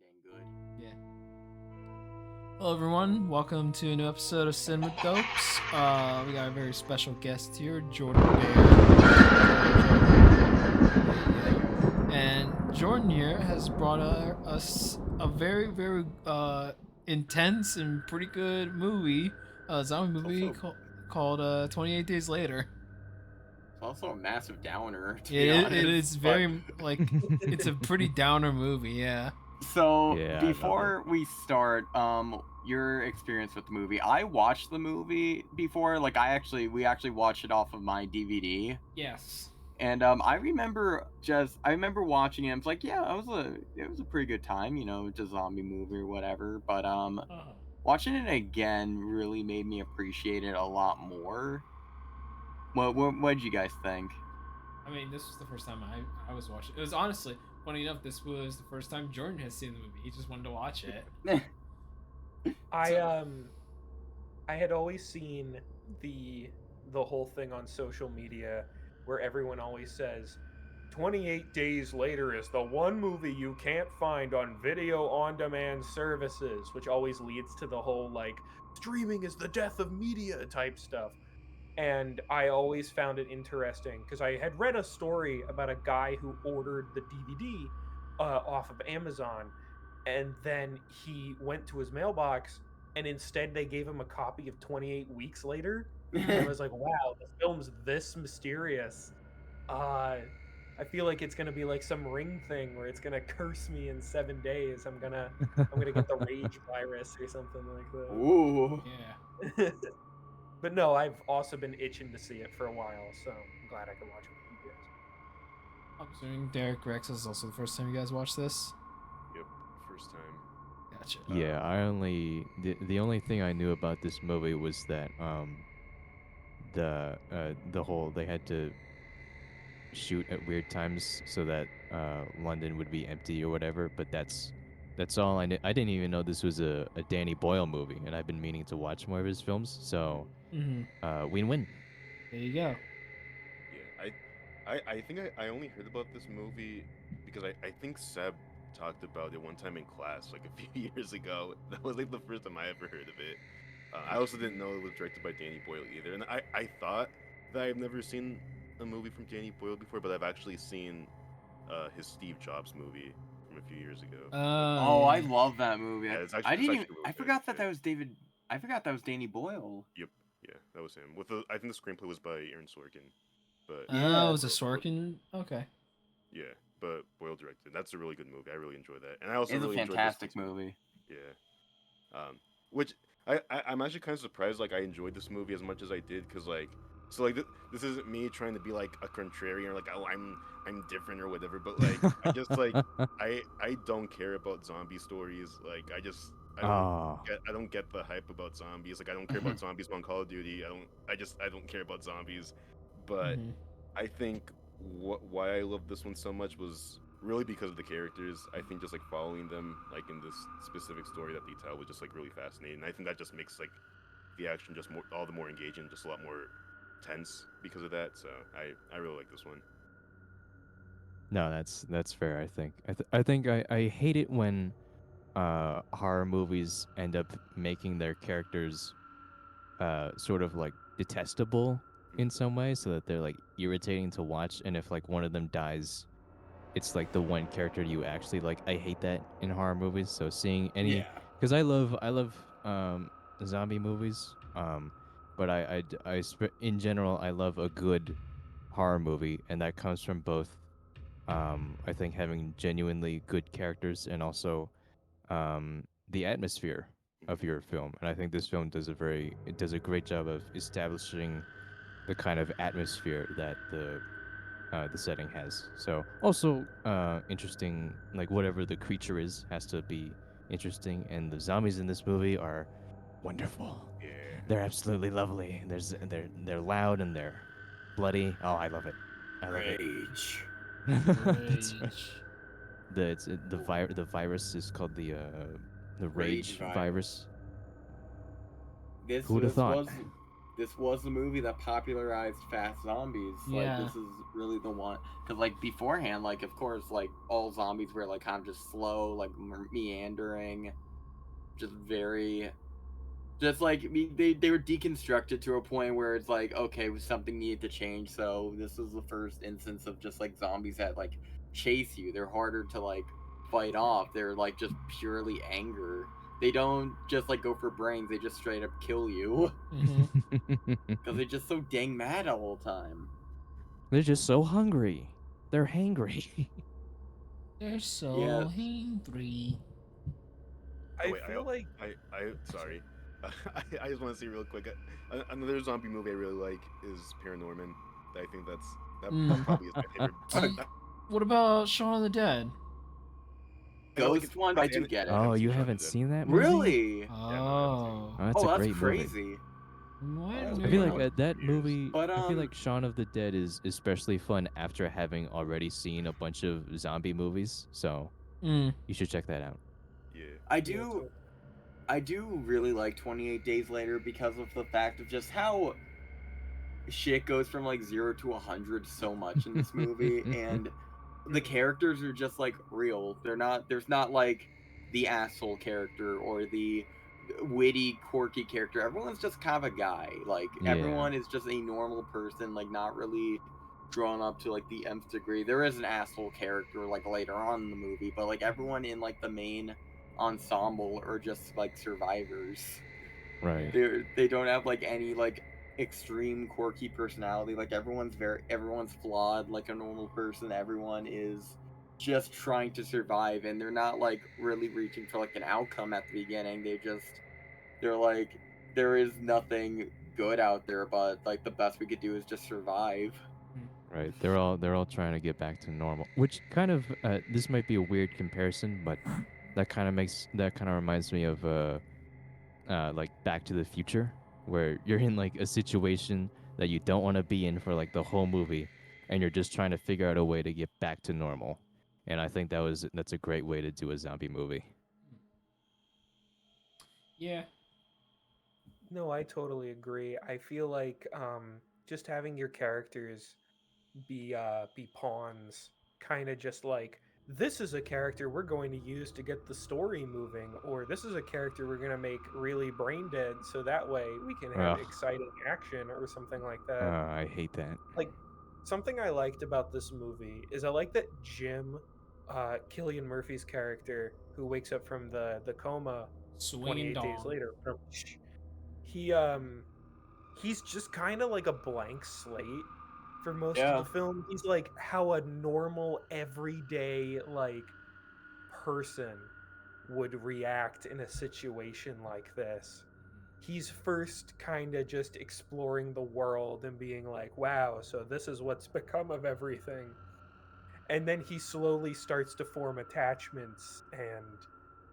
dang good. Yeah. Hello, everyone. Welcome to a new episode of CinemaDopes. We got a very special guest here, Jordan Baer. And Jordan here has brought us a very, very intense and pretty good movie, zombie movie called 28 Days Later. It's also a massive downer, to be It honest. is very, it's a pretty downer movie, yeah. So Yeah, I love before we start, your experience with the movie. I watched the movie before. We actually watched it off of my DVD. Yes. And I remember watching it. I was like, yeah, it was a pretty good time, it's a zombie movie or whatever. But watching it again really made me appreciate it a lot more. What did you guys think? I mean, this was the first time I was watching it. It was honestly, funny enough, this was the first time Jordan has seen the movie. He just wanted to watch it. I had always seen the whole thing on social media where everyone always says 28 Days Later is the one movie you can't find on video on demand services, which always leads to the whole streaming is the death of media type stuff. And I always found it interesting because I had read a story about a guy who ordered the DVD off of Amazon, and then he went to his mailbox, and instead they gave him a copy of 28 Weeks Later. And I was like, wow, the film's this mysterious. I feel like it's gonna be like some Ring thing where it's gonna curse me in 7 days. I'm gonna get the rage virus or something like that. Ooh. Yeah. But no, I've also been itching to see it for a while, so I'm glad I can watch it with you guys. I'm assuming Derek Rex is also the first time you guys watched this. Yep, first time. Gotcha. Yeah, the only thing I knew about this movie was that the whole they had to shoot at weird times so that London would be empty or whatever. But that's all I knew. I didn't even know this was a Danny Boyle movie, and I've been meaning to watch more of his films. So win-win. There you go. Yeah, I think I only heard about this movie because I think Seb talked about it one time in class like a few years ago. That was like the first time I ever heard of it. I also didn't know it was directed by Danny Boyle either, and I thought that I've never seen a movie from Danny Boyle before, but I've actually seen his Steve Jobs movie from a few years ago. I love that movie. Yeah, it's I actually didn't even. really I good, forgot that yeah. that was David. I forgot that was Danny Boyle. Yep, yeah, that was him. I think the screenplay was by Aaron Sorkin, but Oh, it was a Sorkin? Okay. yeah, but Boyle directed. That's a really good movie. I really enjoy that, and I also It's really a enjoyed fantastic this movie. Yeah, which I'm actually kind of surprised. Like I enjoyed this movie as much as I did, because this isn't me trying to be like a contrarian or like, oh, I'm different or whatever. But like I just I don't care about zombie stories. Like I don't get the hype about zombies. Like I don't care about zombies on Call of Duty. I don't care about zombies. But I think why I love this one so much was really because of the characters. I think just like following them like in this specific story that they tell was just like really fascinating. And I think that just makes like the action just all the more engaging, just a lot more tense because of that. So I really like this one. No, that's fair. I think I hate it when horror movies end up making their characters sort of like detestable in some way, so that they're like irritating to watch. And if like one of them dies, it's like the one character you actually like. I hate that in horror movies. So seeing any, because I love zombie movies. But in general I love a good horror movie, and that comes from both. I think having genuinely good characters and also the atmosphere of your film. And I think this film does a great job of establishing the kind of atmosphere that the setting has. So also interesting, like whatever the creature is has to be interesting, and the zombies in this movie are wonderful. Yeah. They're absolutely lovely. They're loud and they're bloody. Oh, I love it. I love Rage. it. That's right. The virus is called the rage Rage virus. This Who'd have thought? this was the movie that popularized fast zombies. Like, Yeah. this is really the one. Because, like, beforehand, like, of course, like, all zombies were, like, kind of just slow, like, meandering, just very... Just, like, they were deconstructed to a point where it's like, okay, something needed to change, so this was the first instance of just, like, zombies that, like, chase you. They're harder to, like, fight off. They're, like, just purely anger. They don't just, like, go for brains, they just straight up kill you. Because they're just so dang mad all the time. They're just so hungry. They're hangry. They're so Yeah. hungry. Oh, I wait, feel like I sorry. I just want to say real quick. Another zombie movie I really like is Paranorman. I think that probably is my favorite. What about Shaun of the Dead? I know, like, Ghost one, not I the do end- get it. I Oh, haven't you Shaun of haven't the Dead. seen that movie? Really? Yeah, no, I haven't seen it. Oh. Oh, that's Oh, a that's great movie. crazy. Wait a that's I minute. feel great. like that Years. movie. But, I feel like Shaun of the Dead is especially fun after having already seen a bunch of zombie movies. So you should check that out. Yeah. I do really like 28 Days Later because of the fact of just how shit goes from like 0 to 100 so much in this movie, and the characters are just like real. There's not like the asshole character or the witty, quirky character. Everyone's just kind of a guy. Like, Yeah. everyone is just a normal person, like, not really drawn up to like the nth degree. There is an asshole character like later on in the movie, but like everyone in like the main ensemble are just like survivors. Right. They don't have like any like extreme quirky personality. Like, everyone's flawed like a normal person. Everyone is just trying to survive, and they're not like really reaching for like an outcome at the beginning. They're like, there is nothing good out there, but like the best we could do is just survive. Right. They're all trying to get back to normal. Which kind of this might be a weird comparison, but that kind of reminds me of like Back to the Future, where you're in like a situation that you don't want to be in for like the whole movie, and you're just trying to figure out a way to get back to normal. And I think that's a great way to do a zombie movie. Yeah. no, I totally agree. I feel like just having your characters be pawns, kind of just like, this is a character we're going to use to get the story moving, or this is a character we're going to make really brain dead so that way we can have Ugh. exciting action or something like that. I hate that. Like, something I liked about this movie is I like that Jim, Cillian Murphy's character, who wakes up from the coma Swinging 28 days dong. later, he he's just kind of like a blank slate for most of Yeah. the film. He's like how a normal everyday like person would react in a situation like this. He's first kind of just exploring the world and being like, wow, so this is what's become of everything. And then he slowly starts to form attachments and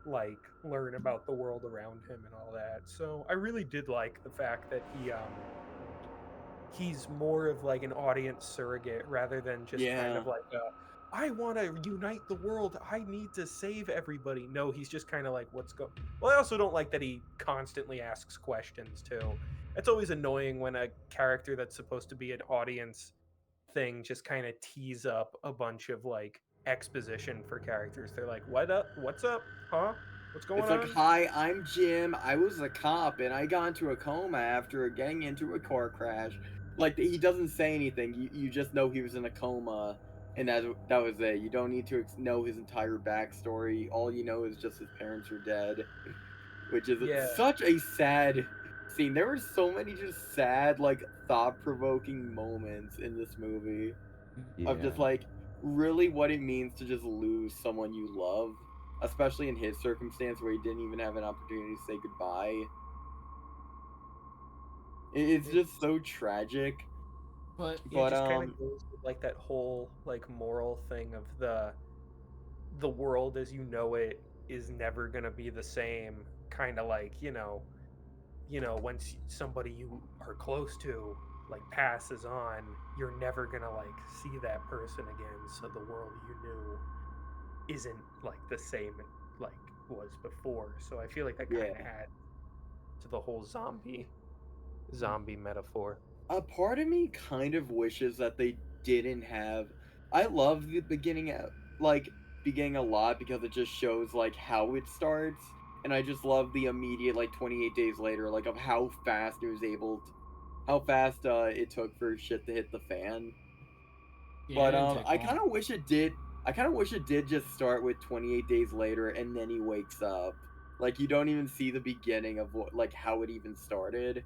like learn about the world around him and all that. So I really did like the fact that he's more of like an audience surrogate rather than just kind Yeah. of like I want to unite the world. I need to save everybody. No, he's just kind of like, well, I also don't like that he constantly asks questions too. It's always annoying when a character that's supposed to be an audience thing just kind of tease up a bunch of like exposition for characters. They're like, what up? What's up? Huh? What's going It's on? like, hi, I'm Jim. I was a cop, and I got into a coma after getting into a car crash. Like, he doesn't say anything. You just know he was in a coma, and that was it. You don't need to know his entire backstory. All you know is just his parents are dead, which is Yeah. such a sad scene. There were so many just sad, like, thought-provoking moments in this movie of just Yeah. like really what it means to just lose someone you love, especially in his circumstance where he didn't even have an opportunity to say goodbye. It's just so tragic. But It But just kind of goes with like that whole like moral thing of the world as you know it is never gonna be the same. Kind of like once somebody you are close to like passes on, you're never gonna like see that person again. So the world you knew isn't like the same like was before. So I feel like that kind of Yeah. adds to the whole zombie zombie metaphor. A part of me kind of wishes that they didn't have. I love the beginning, beginning a lot because it just shows like how it starts, and I just love the immediate 28 days later, like of how fast it was how fast it took for shit to hit the fan. Yeah, But it didn't take I long. kind of wish it did. I kind of wish it did just start with 28 days later, and then he wakes up. Like you don't even see the beginning of how it even started.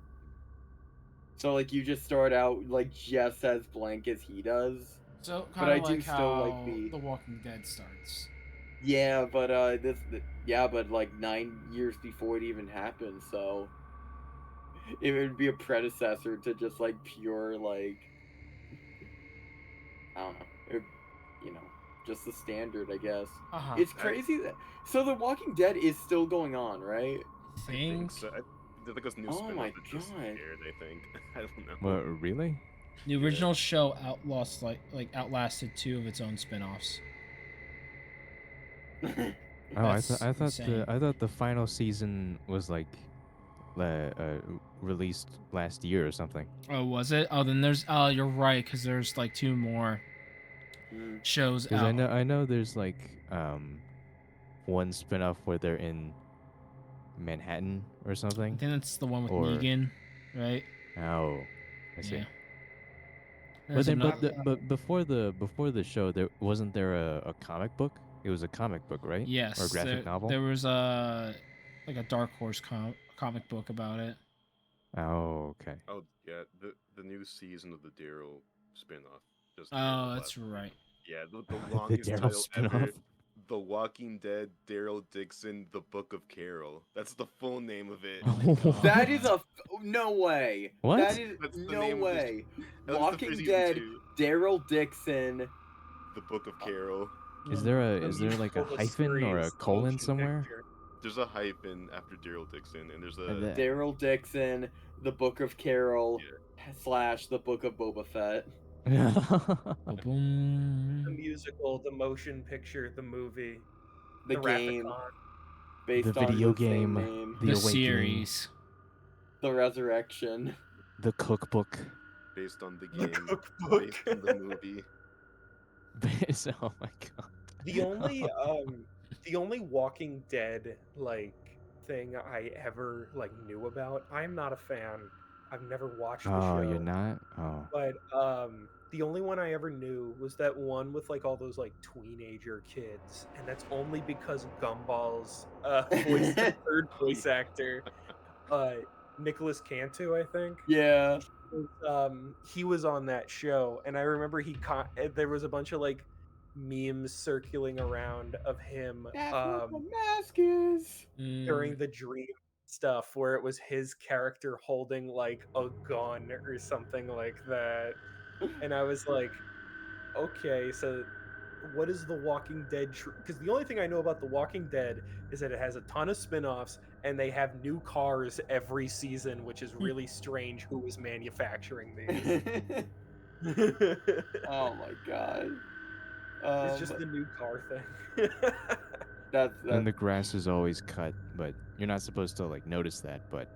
So you just start out just as blank as he does. So But kind I of do like still like how the The Walking Dead starts. yeah, but but 9 years before it even happened, so it would be a predecessor to just pure I don't know, just the standard, I guess. It's crazy that so The Walking Dead is still going on, right? I think so. There's like a new Oh my spin-off that just God. aired, I think. I don't know. Well, really? The original show outlasted 2 of its own spin-offs. Oh, That's I thought insane. the final season was released last year or something. Oh, was it? Oh, then there's you're right, because there's 2 more shows Because out. I know there's one spin-off where they're in Manhattan or I something. think that's the one with Or Negan, right? oh, I see. Yeah. But There's then, another. but before the show, wasn't there a comic book? It was a comic book, right? Yes, Or a graphic novel. there was a Dark Horse comic book about it. Oh, okay. Oh yeah, the new season of the Daryl spin-off just aired Oh, that's last week. right. Yeah, the The longest Daryl title ever. spin-off? The Walking Dead, Daryl Dixon, The Book of Carol. That's the full name of it. That is no way. What? That is That's the no name way. That was the Walking first Dead, season 2. Daryl Dixon. The Book of Carol. Is there a hyphen or a colon somewhere? There's a hyphen after Daryl Dixon, and there's Daryl Dixon, The Book of Carol / The Book of Boba Fett. Boom. The musical, the motion picture, the movie, the game, Rathacon. based the on video the same game, name. the Awakening, series, the Resurrection, the cookbook, based on the game, cookbook. based on the movie. Oh my god. The only Walking Dead thing I ever knew about. I'm not a fan. I've never watched the show. Oh, you're not? Oh. But the only one I ever knew was that one with all those teenager kids, and that's only because Gumball's third voice actor, Nicholas Cantu, I think. Yeah. He was on that show, and I remember there was a bunch of memes circulating around of him That's what the mask is. during the dream stuff where it was his character holding a gun or something like that, and I was like, okay, so what is The Walking Dead? Because the only thing I know about The Walking Dead is that it has a ton of spin-offs and they have new cars every season, which is really strange. Who is manufacturing these? Oh my god. It's just the new car thing. That's And the grass is always cut, but you're not supposed to notice that, but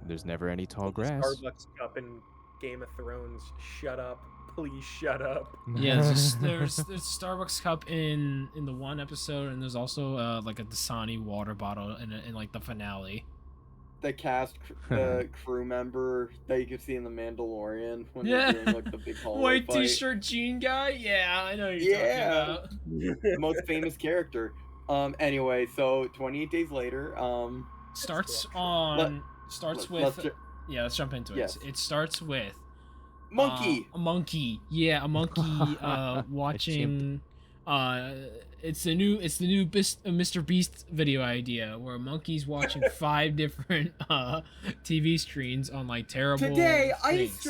there's never any tall grass. Starbucks cup in Game of Thrones. Shut up. Please shut up. Yeah, there's a Starbucks cup in the one episode, and there's also a Dasani water bottle in the finale. The cast, the crew member that you can see in The Mandalorian when they're doing the big hallway White fight. t-shirt jean guy? Yeah, I know who you're talking about. The most famous character. Anyway, so 28 days later, let's jump into it. Yes. It starts with monkey. A monkey. Yeah, a monkey watching it's the new Mr. Beast video idea where a monkey's watching 5 different TV screens on terrible Today things.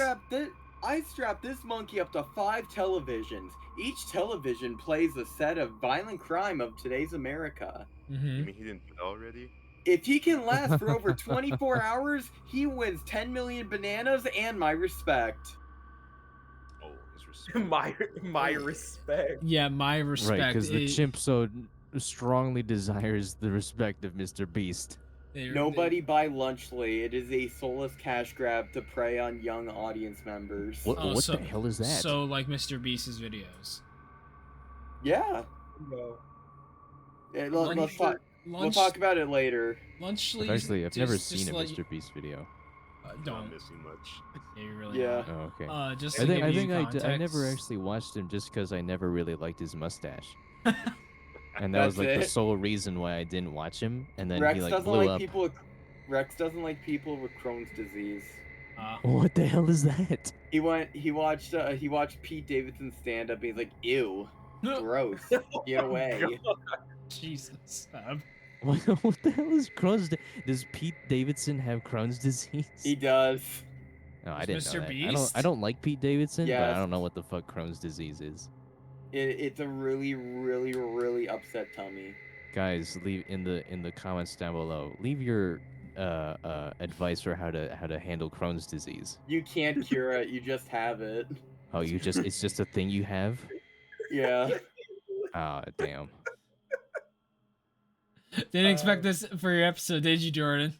I strapped this monkey up to 5 televisions. Each television plays a set of violent crime of today's America. Mm-hmm. You mean he didn't do that already? If he can last for over 24 hours, he wins 10 million bananas and my respect. Oh, his respect. my respect. Yeah, my respect. Right, because the chimp so strongly desires the respect of Mr. Beast. Nobody buy Lunchly. It is a soulless cash grab to prey on young audience members. What the hell is that? So like Mr. Beast's videos. Yeah. No. We'll talk about it later. Lunchly. Actually, I've never seen a like, Mr. Beast video. Don't. Not missing much. Yeah, you really Yeah. Oh, okay. Just I to think give you context, I never actually watched him just because I never really liked his mustache. And that That's was like the it? sole reason why I didn't watch him. And then Rex he like doesn't blew like up. people with Rex doesn't like people with Crohn's disease. What the hell is that? He watched Pete Davidson stand up and he's like, ew, gross, get away. Jesus. What the hell is Crohn's? Does Pete Davidson have Crohn's disease? He does. No, I didn't know Mr. that. Beast? I don't like Pete Davidson, but I Yes. don't know what the fuck Crohn's disease is. It's a really, really, really upset tummy. Guys, leave in the comments down below. Leave your advice for how to handle Crohn's disease. You can't cure it, you just have it. Oh, it's just a thing you have? Yeah. Ah, damn. Didn't expect this for your episode, did you, Jordan?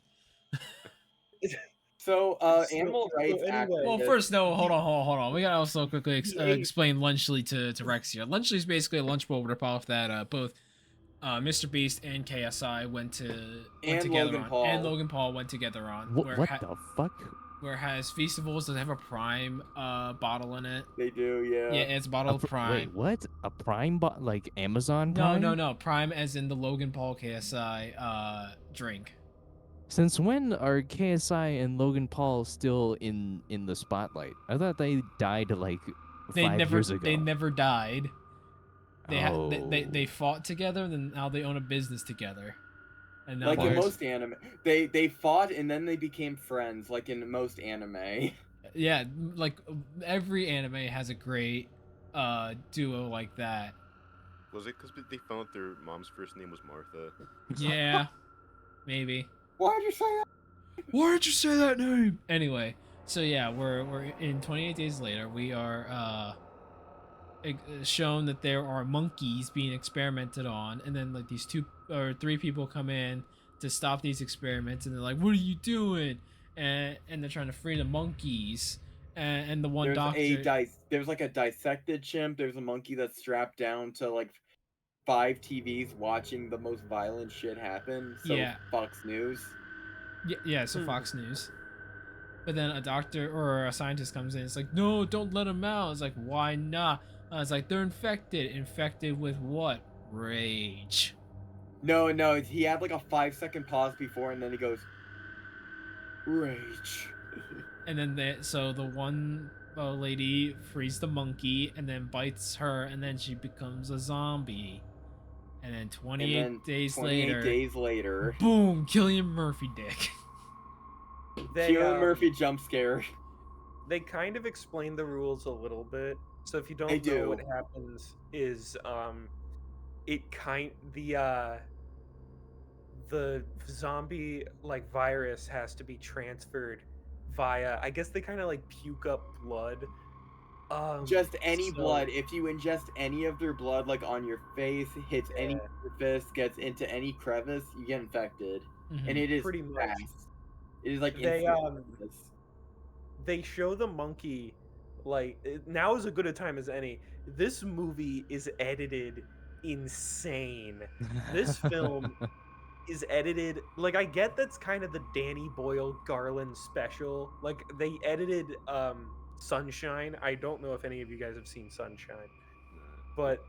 So, animal rights activists. Well, first, no, hold on. We gotta also quickly explain Lunchly to Rex here. Lunchly is basically a lunchbowl ripoff that both Mr. Beast and KSI went together Logan on, Paul. and Logan Paul went together on. What the fuck? Where it has Feastables that have a Prime bottle in it. They do, yeah. Yeah, it's a bottle of Prime. Wait, what? A Prime like Amazon Prime? No. Prime as in the Logan Paul KSI drink. Since when are KSI and Logan Paul still in the spotlight? I thought they died like 5 years ago. They never died. They They fought together, and then now they own a business together. And now Like in most anime, they fought and then they became friends. Like in most anime. Yeah, like every anime has a great duo like that. Was it because they found out their mom's first name was Martha? Yeah, maybe. Why'd you say that? Why did you say that name? Anyway, so yeah, we're in 28 Days Later. We are shown that there are monkeys being experimented on, and then like these 2 or 3 people come in to stop these experiments, and they're like, "What are you doing?" And they're trying to free the monkeys. And the one doctor. There's like a dissected chimp. There's a monkey that's strapped down to like 5 TVs watching the most violent shit happen. So Yeah. Fox News. Yeah, so Fox News. But then a doctor or a scientist comes in. It's like, no, don't let them out. It's like, why not? It's like, they're infected. Infected with what? Rage. No, he had like a 5-second pause before, and then he goes, rage. And then the one lady frees the monkey and then bites her, and then she becomes a zombie. And then 28 days later, boom, Cillian Murphy dick. Cillian Murphy jump scare. They kind of explain the rules a little bit. So if you don't know what happens is the zombie like virus has to be transferred via, I guess they kind of like puke up blood. Just any blood. If you ingest any of their blood, like on your face, hits any surface, gets into any crevice, you get infected. Mm-hmm. And it is pretty fast. much. It is like they show the monkey like now is as good a time as any. This movie is edited insane. This film is edited like, I get that's kind of the Danny Boyle Garland special. Like they edited Sunshine. I don't know if any of you guys have seen Sunshine, but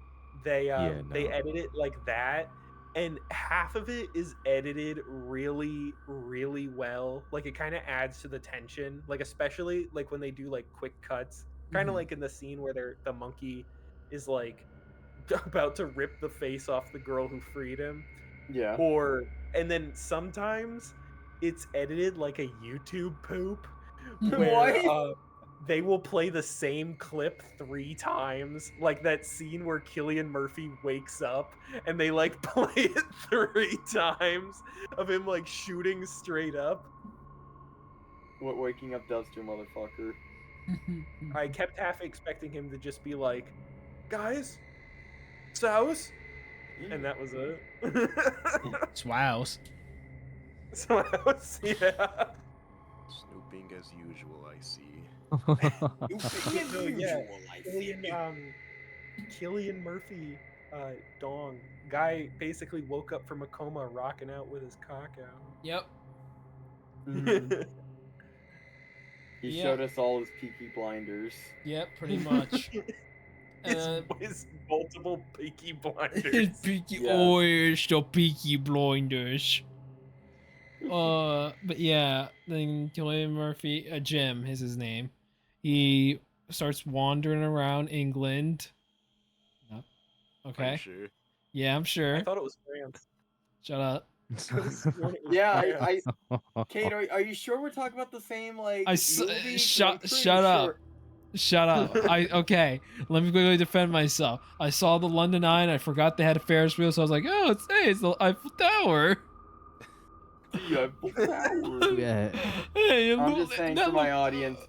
they edit it like that, and half of it is edited really, really well. Like it kind of adds to the tension, like especially like when they do like quick cuts, kind of like in the scene where the monkey is like about to rip the face off the girl who freed him. Yeah. And then sometimes it's edited like a YouTube poop where they will play the same clip 3 times, like that scene where Cillian Murphy wakes up and they like play it 3 times of him like shooting straight up. What waking up does to a motherfucker. I kept half expecting him to just be like, guys, souse, and that was it. Swows. So yeah. Snooping as usual, I see. So, yeah, Cillian Murphy, dong guy basically woke up from a coma, rocking out with his cock out. Yep. He Yep. showed us all his Peaky Blinders. Yep, pretty much. His multiple Peaky Blinders. Peaky, Yes. oh, it's the Peaky Blinders. But yeah, then Cillian Murphy, Jim is his name. He starts wandering around England. Yep. Okay. I'm sure. Yeah, I'm sure. I thought it was France. Shut up. Yeah, Cade, are you sure we're talking about the same movie? 'Cause I'm pretty Shut up. sure- Shut up. Okay. Let me quickly defend myself. I saw the London Eye and I forgot they had a Ferris wheel, so I was like, oh, it's the Eiffel Tower. The Eiffel Tower. Yeah. Hey, I'm just saying for my audience,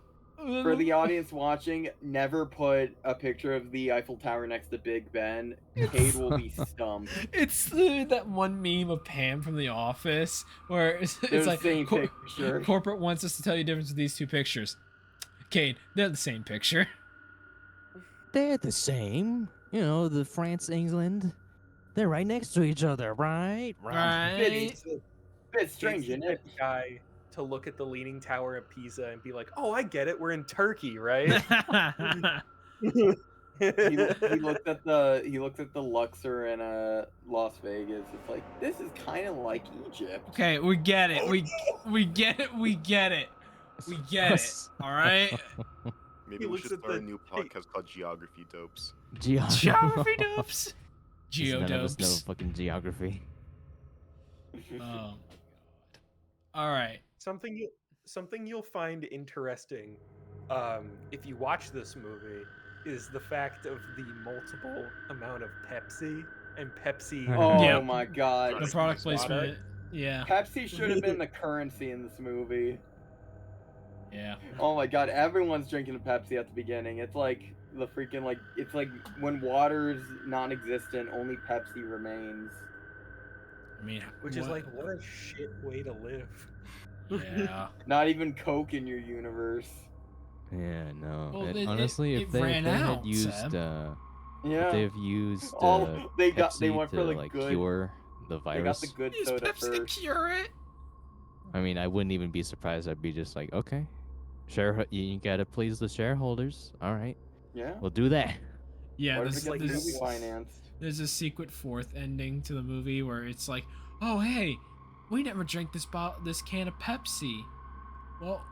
for the audience watching, never put a picture of the Eiffel Tower next to Big Ben. Cade will be stumped. It's that one meme of Pam from The Office where it's They're like the same picture. corporate wants us to tell you the difference of these two pictures. Cade, they're the same picture. They're the same. You know, the France, England. They're right next to each other, right? Right? It's a bit strange, He's isn't the it? guy to look at the Leaning Tower of Pisa and be like, "Oh, I get it. We're in Turkey, right?" He looked at the Luxor in Las Vegas. It's like, this is kind of like Egypt. Okay, we get it. We get it. We get it. We get it. All right. Maybe He we looks should at start a the- new podcast called Geography Dopes. Geography dopes. None of us know Geodopes. fucking geography. Oh my god. All right. Something you'll find interesting, if you watch this movie, is the fact of the multiple amount of Pepsi and Pepsi. Oh Yep. my god. The product Product. placement. Yeah. Pepsi should have been the currency in this movie. Yeah. Oh my god, everyone's drinking a Pepsi at the beginning. It's like the freaking it's like when water's non-existent, only Pepsi remains. I mean, Which is like, what a shit way to live. Yeah. Not even Coke in your universe. Yeah, no. Well, And it honestly, it if they ran had out, used, Seb. Yeah. if they've used they Pepsi went to for the like good. cure the They got the virus, good Use soda Pepsi to first. cure it. I mean, I wouldn't even be surprised. I'd be just like, okay, you gotta please the shareholders. All right, Yeah. we'll do that. Yeah, What if this, it gets this, movie financed? there's a secret fourth ending to the movie where it's like, oh hey, we never drank this can of Pepsi. Well,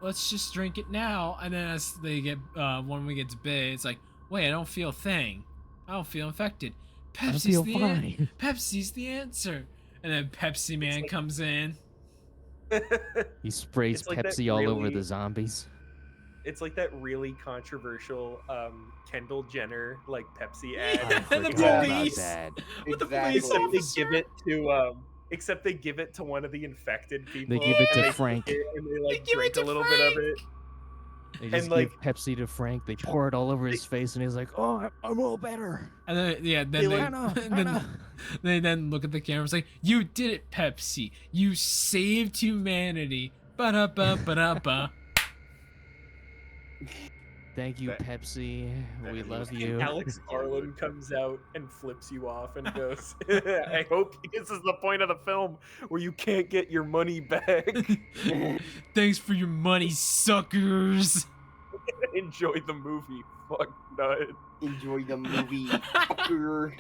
let's just drink it now. And then as they get when we get to bed, it's like, wait, I don't feel a thing. I don't feel infected. Pepsi's feel the fine. Pepsi's the answer. And then Pepsi Man comes in. He sprays It's like that Pepsi all over really- the zombies. It's like that really controversial Kendall Jenner like Pepsi I ad. And the forgot about police. that. With the Exactly. police Except they give it to one of the infected people. They give it and to they Frank. take it and they like give it drink a to little bit of Frank. it. They just like- give Pepsi to Frank. They pour it all over his face, and he's like, "Oh, I'm all better." And then then They they, like- I know, and I then know. they then look at the camera and say, "You did it, Pepsi. You saved humanity." Ba-da-ba, ba-da-ba. Thank you, That- Pepsi. that We was love the you. Alex Garland comes out and flips you off and goes, I hope this is the point of the film where you can't get your money back. Thanks for your money, suckers. Enjoy the movie. Fuck nut. Enjoy the movie. fucker.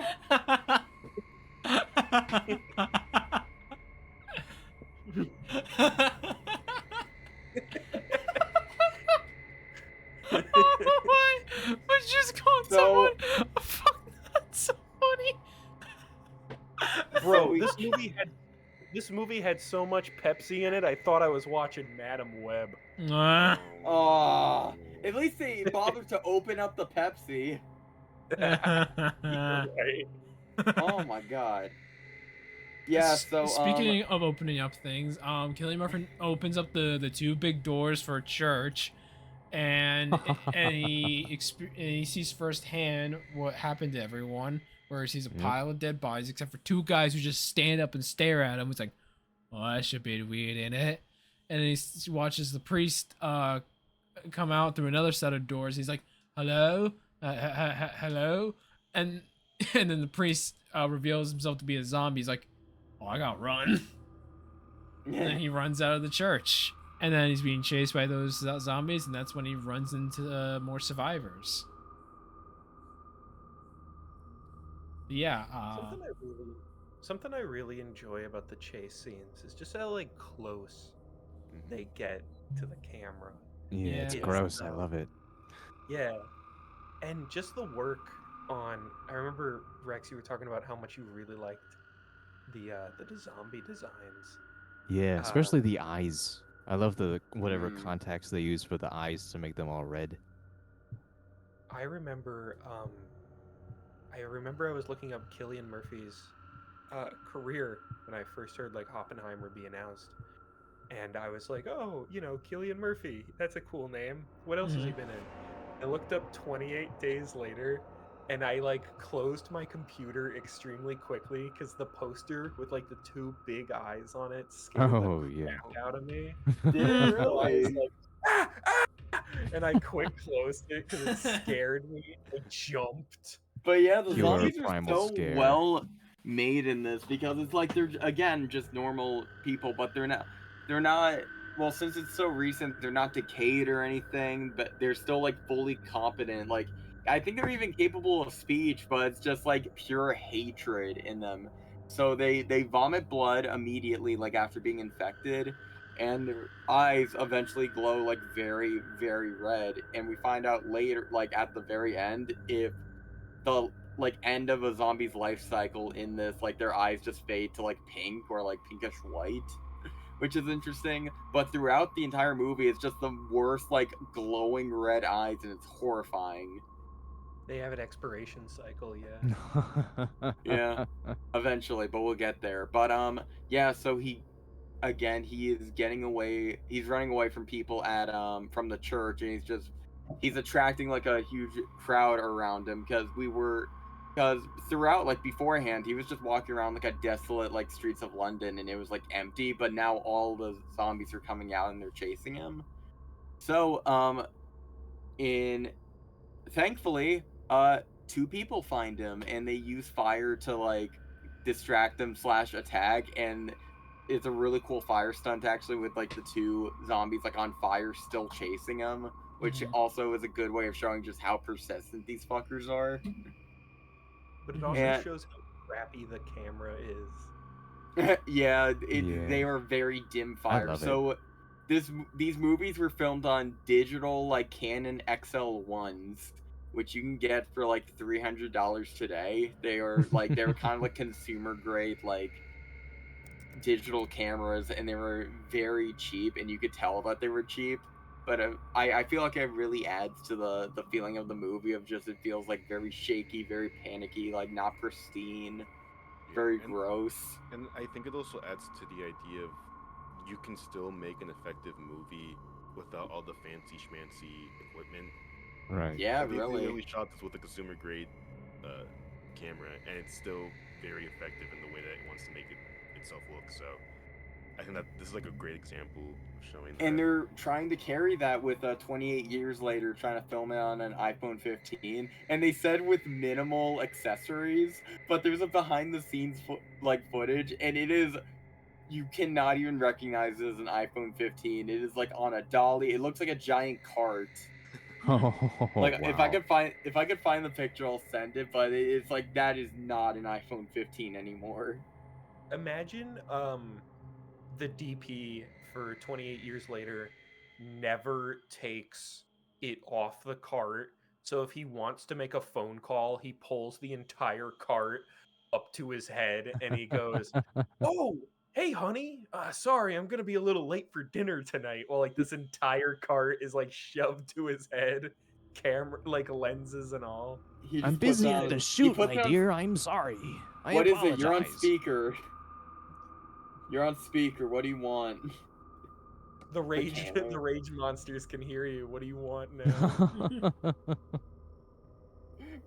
Why? But just called So- someone a fuck that's so funny. Bro, we- this movie had so much Pepsi in it, I thought I was watching Madam Web. Ah. Aw. At least they bothered to open up the Pepsi. Right. Oh my god. Yeah, so speaking of opening up things, Cillian Murphy opens up the two big doors for a church, and he sees firsthand what happened to everyone, where he sees a Yep. pile of dead bodies, except for two guys who just stand up and stare at him. It's like, well, that should be weird, ain't it? And then he watches the priest come out through another set of doors. He's like, hello, hello, and and then the priest reveals himself to be a zombie. He's like, oh, I got run. And then he runs out of the church, and then he's being chased by those zombies, and that's when he runs into more survivors. Yeah. Something I really enjoy about the chase scenes is just how like close they get to the camera. Yeah, it's Yeah. gross. I love it. Yeah, and just the work on. I remember Rex, you were talking about how much you really liked the zombie designs. Yeah, especially the eyes. I love the whatever Mm. contacts they use for the eyes to make them all red. I remember I was looking up Cillian Murphy's career when I first heard like Oppenheimer be announced, and I was like, oh, Cillian Murphy, that's a cool name. What else has he been in? I looked up 28 Days Later, and I like closed my computer extremely quickly because the poster with like the two big eyes on it scared Oh, the yeah. crap out of me. Did it So I was really? like, ah, ah! And I quick closed it because it scared me. I jumped. But yeah, the Pure zombies are primal so scare. well made in this because it's like they're again just normal people, but they're not. Well, since it's so recent, they're not decayed or anything, but they're still like fully competent. Like I think they're even capable of speech, but it's just like pure hatred in them. So they vomit blood immediately, like after being infected, and their eyes eventually glow like very, very red. And we find out later, like at the very end, if the like end of a zombie's life cycle in this, like their eyes just fade to like pink or like pinkish white, which is interesting. But throughout the entire movie, it's just the worst like glowing red eyes, and it's horrifying. They have an expiration cycle, yeah. Yeah, eventually, but we'll get there. But yeah, so he is getting away. He's running away from people at from the church, and he's attracting like a huge crowd around him because throughout, like beforehand, he was just walking around like a desolate like streets of London, and it was like empty. But now all the zombies are coming out and they're chasing him. So in thankfully, two people find him, and they use fire to like distract them / attack, and it's a really cool fire stunt actually, with like the two zombies like on fire still chasing him, which also is a good way of showing just how persistent these fuckers are. But it also shows how crappy the camera is. Yeah, Yeah. they are very dim I fire. love So these movies were filmed on digital like Canon XL1s, which you can get for like $300 today. They were kind of like consumer grade like digital cameras, and they were very cheap, and you could tell that they were cheap. But I feel like it really adds to the feeling of the movie of just it feels like very shaky, very panicky, like not pristine, very gross. And I think it also adds to the idea of you can still make an effective movie without all the fancy schmancy equipment. Right. Yeah, They really. literally shot this with a consumer grade camera, and it's still very effective in the way that it wants to make itself look. So I think that this is like a great example of showing that. And they're trying to carry that with 28 years later, trying to film it on an iPhone 15. And they said with minimal accessories, but there's a behind the scenes footage, and it is, you cannot even recognize it as an iPhone 15. It is like on a dolly. It looks like a giant cart. Oh, Like wow. if I could find the picture, I'll send it. But it's like that is not an iPhone 15 anymore. Imagine the DP for 28 years later never takes it off the cart. So if he wants to make a phone call, he pulls the entire cart up to his head and he goes, "Oh, hey honey, sorry, I'm gonna be a little late for dinner tonight." While like this entire cart is like shoved to his head, camera like lenses and all. I'm busy at the shoot, my dear. I'm sorry. What is it? You're on speaker. You're on speaker. What do you want? The rage monsters can hear you. What do you want now?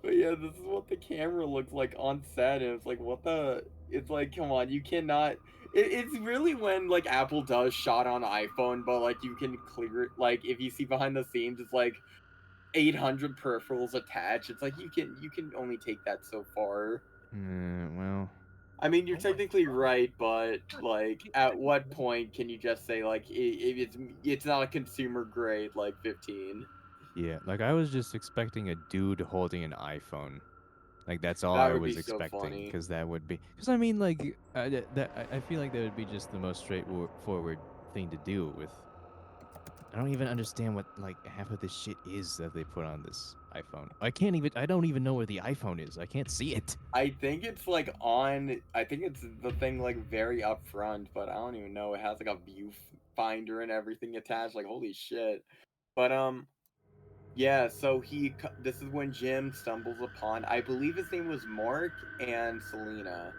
But yeah, this is what the camera looks like on set, and it's like, what the? It's like, come on, you cannot. It's really when like Apple does shot on iPhone, but like you can clear it. Like if you see behind the scenes, it's like 800 peripherals attached. It's like you can only take that so far. Well, I mean, you're Oh my technically God. right, but like, Yeah, at what point can you just say like it's not a consumer grade like 15? yeah. Like I was just expecting a dude holding an iPhone. Like that's all That I would be was so expecting, funny. because that would be. Because I mean, like I feel like that would be just the most straightforward thing to do with. I don't even understand what like half of this shit is that they put on this iPhone. I don't even know where the iPhone is. I can't see it. I think it's like on. I think it's the thing like very up front, but I don't even know. It has like a viewfinder and everything attached. Like holy shit. But yeah. So this is when Jim stumbles upon. I believe his name was Mark and Selena,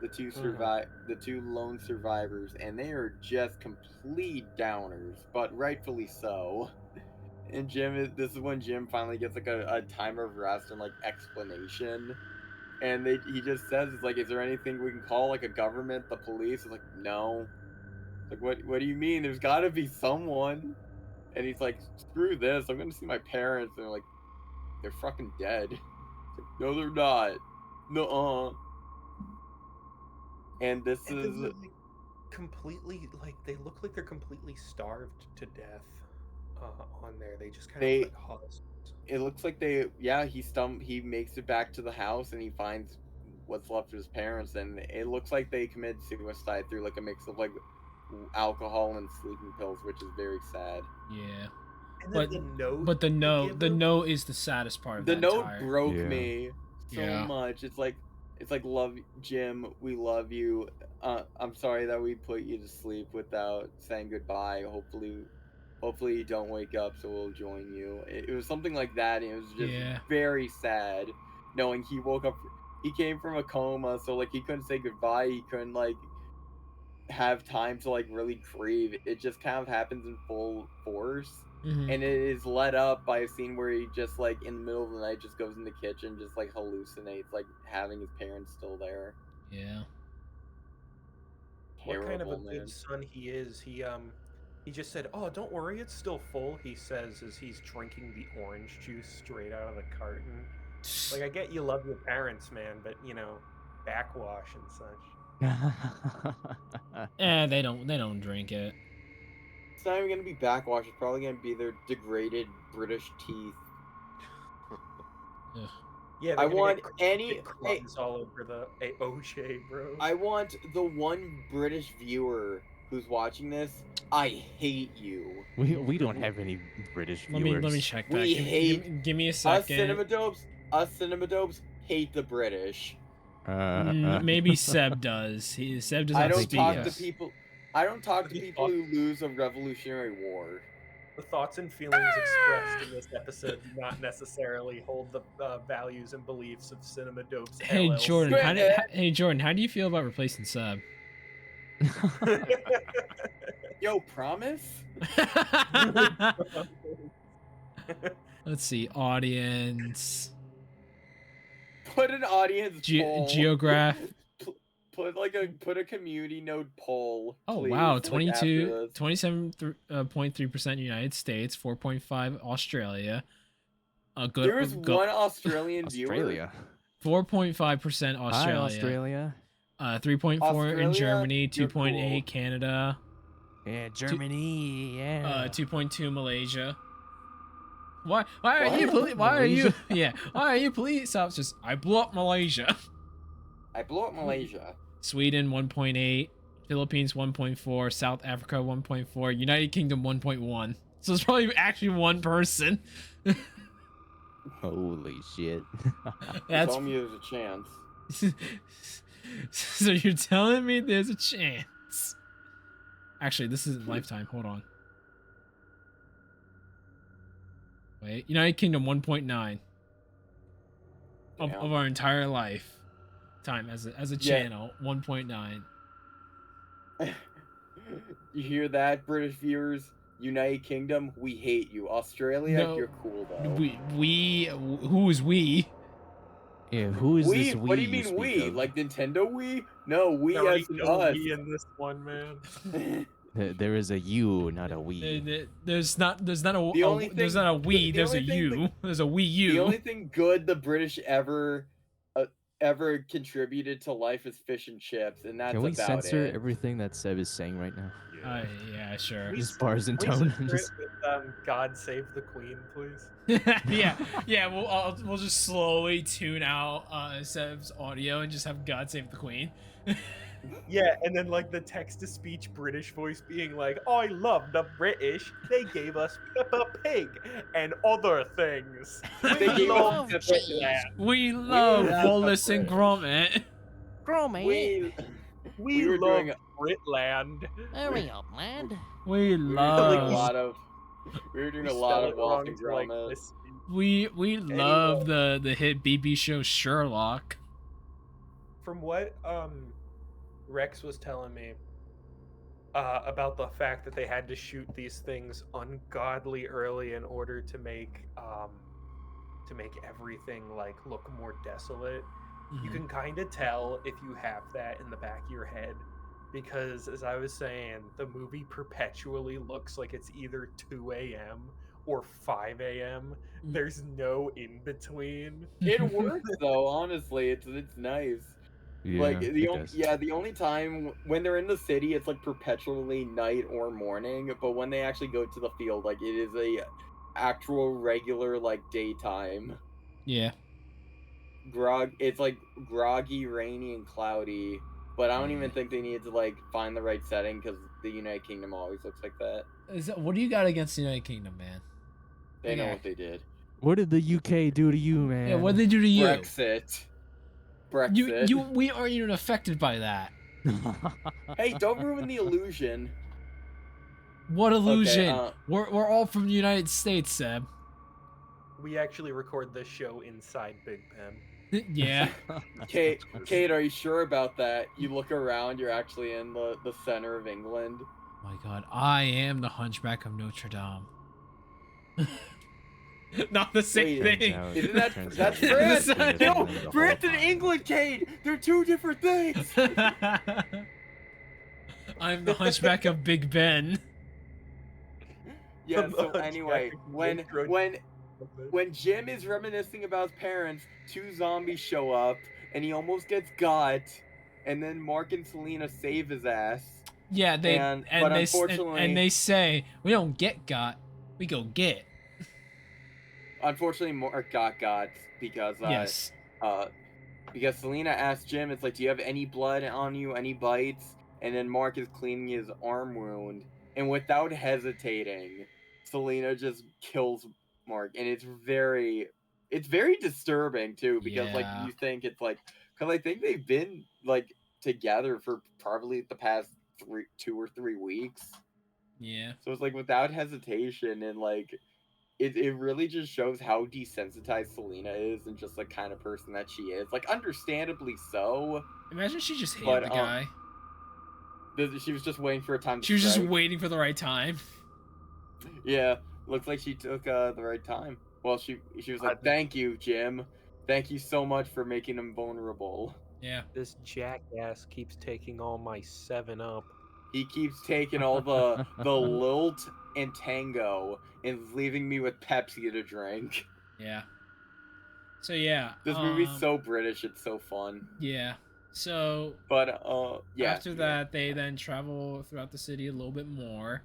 the two lone survivors, and they are just complete downers, but rightfully so. And this is when Jim finally gets like a time of rest and like explanation. And he just says, it's like, is there anything we can call, like a government, the police? It's like, no. It's like, what do you mean? There's gotta be someone. And he's like, screw this, I'm gonna see my parents. And they're like, they're fucking dead. It's like, no, they're not. No. And this And is then they're like completely like they look like they're completely starved to death on there. They just kind of they like husks. it looks like he makes it back to the house and he finds what's left of his parents, and it looks like they committed suicide through like a mix of like alcohol and sleeping pills, which is very sad. Yeah. And then the note. But the they note, give the him- note is the saddest part of The that note entire. broke Yeah. me so Yeah. much. It's like love Jim, we love you. I'm sorry that we put you to sleep without saying goodbye. Hopefully you don't wake up, so we'll join you. It was something like that, and it was just Yeah. very sad knowing he woke up. He came from a coma, so like he couldn't say goodbye. He couldn't like have time to like really grieve. It just kind of happens in full force. Mhm. And it is led up by a scene where he just like in the middle of the night just goes in the kitchen, just like hallucinates like having his parents still there. Yeah. what kind of a Terrible, man. good son he is. He just said, "Oh, don't worry, it's still full." He says as he's drinking the orange juice straight out of the carton. Like, I get you love your parents, man, but you know, backwash and such. They don't drink it. It's not even gonna be backwash. It's probably gonna be their degraded British teeth. Ugh. Yeah, I they're gonna want get any. crumbs all over the OJ, bro. I want the one British viewer who's watching this. I hate you. we don't have any British viewers. Let me check that. We Give me a Us second. CinemaDopes hate the British. Maybe Seb does. Seb does I not don't speak. talk yes. to people. I don't talk to The people who lose a Revolutionary War. The thoughts and feelings expressed in this episode do not necessarily hold the values and beliefs of CinemaDopes. Hey LLC. Jordan, Jordan, how do you feel about replacing Seb? Yo, promise? Let's see, audience, Put an audience poll. geograph. Put a community node poll. Oh please, wow, like, after this. 27.3% United States, 4.5 Australia. Good. There is one Australian viewer. Australia. 4.5% Australia. Hi, Australia. 3.4 in Australia, Germany, you're 2.8 cool. Canada, Yeah, Germany. Yeah. 2.2 Malaysia. Why are What? you why are you Malaysia? yeah why are you police officers? I blew up Malaysia. I blew up Malaysia. Sweden 1.8, Philippines 1.4, South Africa 1.4, United Kingdom 1.1. So it's probably actually one person. Holy shit. That's Tell me there's a chance. so you're telling me there's a chance. Actually, this isn't Lifetime. Hold on. Wait, United Kingdom 1.9 of our entire life time as a channel 1.9. You hear that, British viewers? United Kingdom, we hate you. Australia, No, you're cool though. we who is we? Yeah, who is this We? What do you we mean speak we? of? Like Nintendo Wii? No, we There as ain't in no us. we in this one, man. There is a you, not a we. There's not a The only there's thing- not a we. the There's a only thing you. There's a Wii U. The only thing good the British ever contributed to life is fish and chips, and that's Can we about censor it. everything that Seb is saying right now? Yeah, sure. Just bars and We censor tones. it with, God Save the Queen, please. yeah. We'll just slowly tune out Seb's audio and just have God Save the Queen. Yeah, and then like the text-to-speech British voice being like, "I love the British. They gave us Peppa Pig and other things. They gave love us Britland. We love love Wallace and British. Gromit. We were love doing Britland." Hurry up, lad. We we were doing love a lot of Wallace and like Gromit. this. we love the hit BB show Sherlock. From what Rex was telling me about the fact that they had to shoot these things ungodly early in order to make everything like look more desolate. You can kind of tell if you have that in the back of your head, because as I was saying, the movie perpetually looks like it's either 2 a.m. or 5 a.m. There's no in between. It works though, honestly. It's nice. Yeah, Like it does. the only time when they're in the city, it's like perpetually night or morning. But when they actually go to the field, like it is a actual regular like daytime. Yeah. It's like groggy, rainy, and cloudy. But I don't even think they need to like find the right setting because the United Kingdom always looks like that. What do you got against the United Kingdom, man? They know what they did. What did the UK do to you, man? Yeah, what did they do to you? Brexit. We aren't even affected by that. Hey, don't ruin the illusion. What illusion? Okay, We're all from the United States, Seb. We actually record this show inside Big Ben. Yeah. Cade, are you sure about that? You look around, you're actually in the center of England. Oh my God, I am the Hunchback of Notre Dame. Not the same Wait, thing. Isn't that's France? France? No, France and England, Cade! They're two different things! I'm the Hunchback of Big Ben. Yeah, so anyway, when Jim is reminiscing about his parents, two zombies show up, and he almost gets got, and then Mark and Selena save his ass. Yeah, but unfortunately, they say we don't get got, we go get. Unfortunately, Mark got because Yes. because Selena asked Jim, it's like, do you have any blood on you, any bites? And then Mark is cleaning his arm wound, and without hesitating, Selena just kills Mark, and it's very disturbing too, because like you think it's like, because I think they've been like together for probably the past 2 or 3 weeks. Yeah. So it's like without hesitation, and like it really just shows how desensitized Selena is and just the kind of person that she is. Like understandably so. Imagine she just hated the guy. She was just waiting for a time to She was just strike. waiting for the right time. Yeah, looks like she took the right time. Well, she was like, "Thank you, Jim. Thank you so much for making him vulnerable." Yeah. This jackass keeps taking all my 7-Up. He keeps taking all the lilt and tango and leaving me with Pepsi to drink. Yeah. So yeah. This movie's so British, it's so fun. Yeah. So. But yeah. After that, they then travel throughout the city a little bit more,